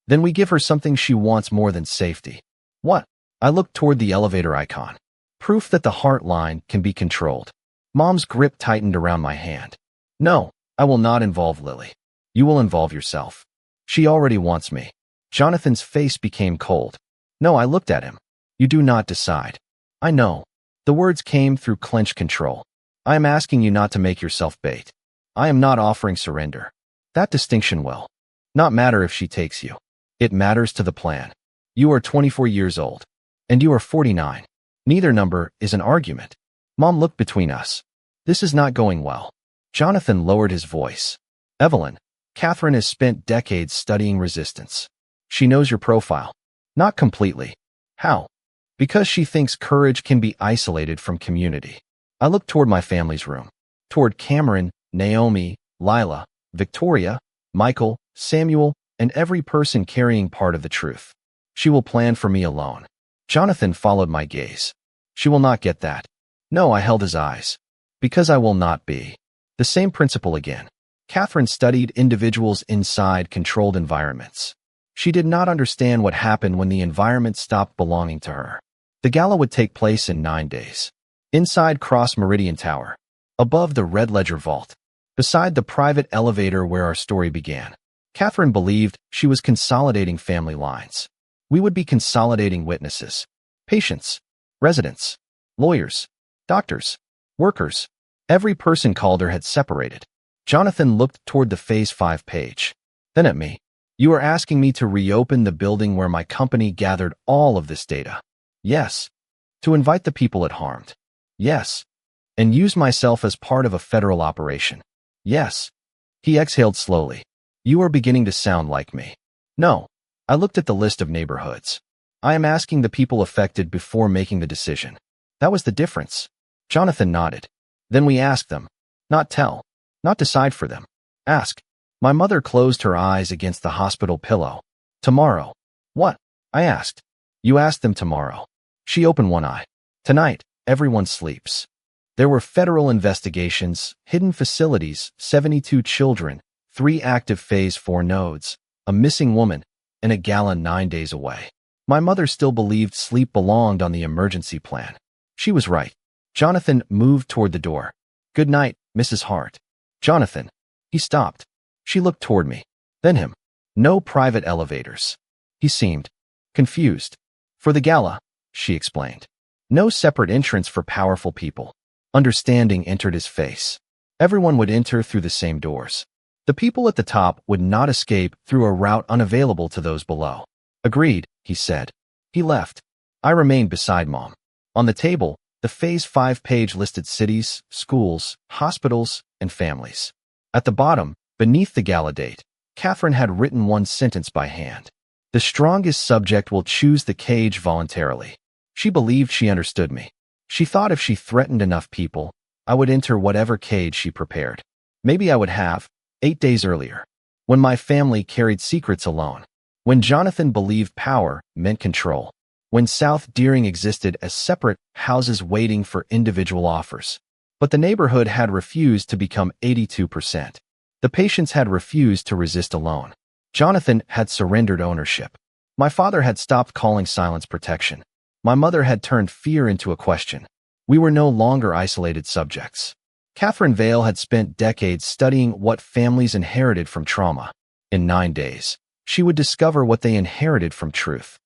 Then we give her something she wants more than safety. What? I looked toward the elevator icon. Proof that the Hart line can be controlled. Mom's grip tightened around my hand. No, I will not involve Lily. You will involve yourself. She already wants me. Jonathan's face became cold. No, I looked at him. You do not decide. I know. The words came through clenched control. I am asking you not to make yourself bait. I am not offering surrender. That distinction will not matter if she takes you. It matters to the plan. You are 24 years old. And you are 49. Neither number is an argument. Mom looked between us. This is not going well. Jonathan lowered his voice. Evelyn, Catherine has spent decades studying resistance. She knows your profile. Not completely. How? Because she thinks courage can be isolated from community. I looked toward my family's room. Toward Cameron, Naomi, Lila, Victoria, Michael, Samuel, and every person carrying part of the truth. She will plan for me alone. Jonathan followed my gaze. She will not get that. No, I held his eyes. Because I will not be. The same principle again. Catherine studied individuals inside controlled environments. She did not understand what happened when the environment stopped belonging to her. The gala would take place in 9 days. Inside Cross Meridian Tower. Above the Red Ledger Vault. Beside the private elevator where our story began. Catherine believed she was consolidating family lines. We would be consolidating witnesses, patients, residents, lawyers, doctors, workers. Every person Calder had separated. Jonathan looked toward the Phase 5 page. Then at me. You are asking me to reopen the building where my company gathered all of this data. Yes. To invite the people it harmed. Yes. And use myself as part of a federal operation. Yes. He exhaled slowly. You are beginning to sound like me. No. I looked at the list of neighborhoods. I am asking the people affected before making the decision. That was the difference. Jonathan nodded. Then we ask them. Not tell. Not decide for them. Ask. My mother closed her eyes against the hospital pillow. Tomorrow. What? I asked. You ask them tomorrow. She opened one eye. Tonight, everyone sleeps. There were federal investigations, hidden facilities, 72 children, 3 active Phase 4 nodes, a missing woman, and a gala 9 days away. My mother still believed sleep belonged on the emergency plan. She was right. Jonathan moved toward the door. Good night, Mrs. Hart. Jonathan. He stopped. She looked toward me. Then him. No private elevators. He seemed confused. For the gala, she explained. No separate entrance for powerful people. Understanding entered his face. Everyone would enter through the same doors. The people at the top would not escape through a route unavailable to those below. Agreed, he said. He left. I remained beside Mom. On the table, the Phase 5 page listed cities, schools, hospitals, and families. At the bottom, beneath the gala date, Catherine had written one sentence by hand. The strongest subject will choose the cage voluntarily. She believed she understood me. She thought if she threatened enough people, I would enter whatever cage she prepared. Maybe I would have, 8 days earlier, when my family carried secrets alone, when Jonathan believed power meant control, when South Deering existed as separate houses waiting for individual offers. But the neighborhood had refused to become 82%. The patients had refused to resist alone. Jonathan had surrendered ownership. My father had stopped calling silence protection. My mother had turned fear into a question. We were no longer isolated subjects. Catherine Vale had spent decades studying what families inherited from trauma. In 9 days, she would discover what they inherited from truth.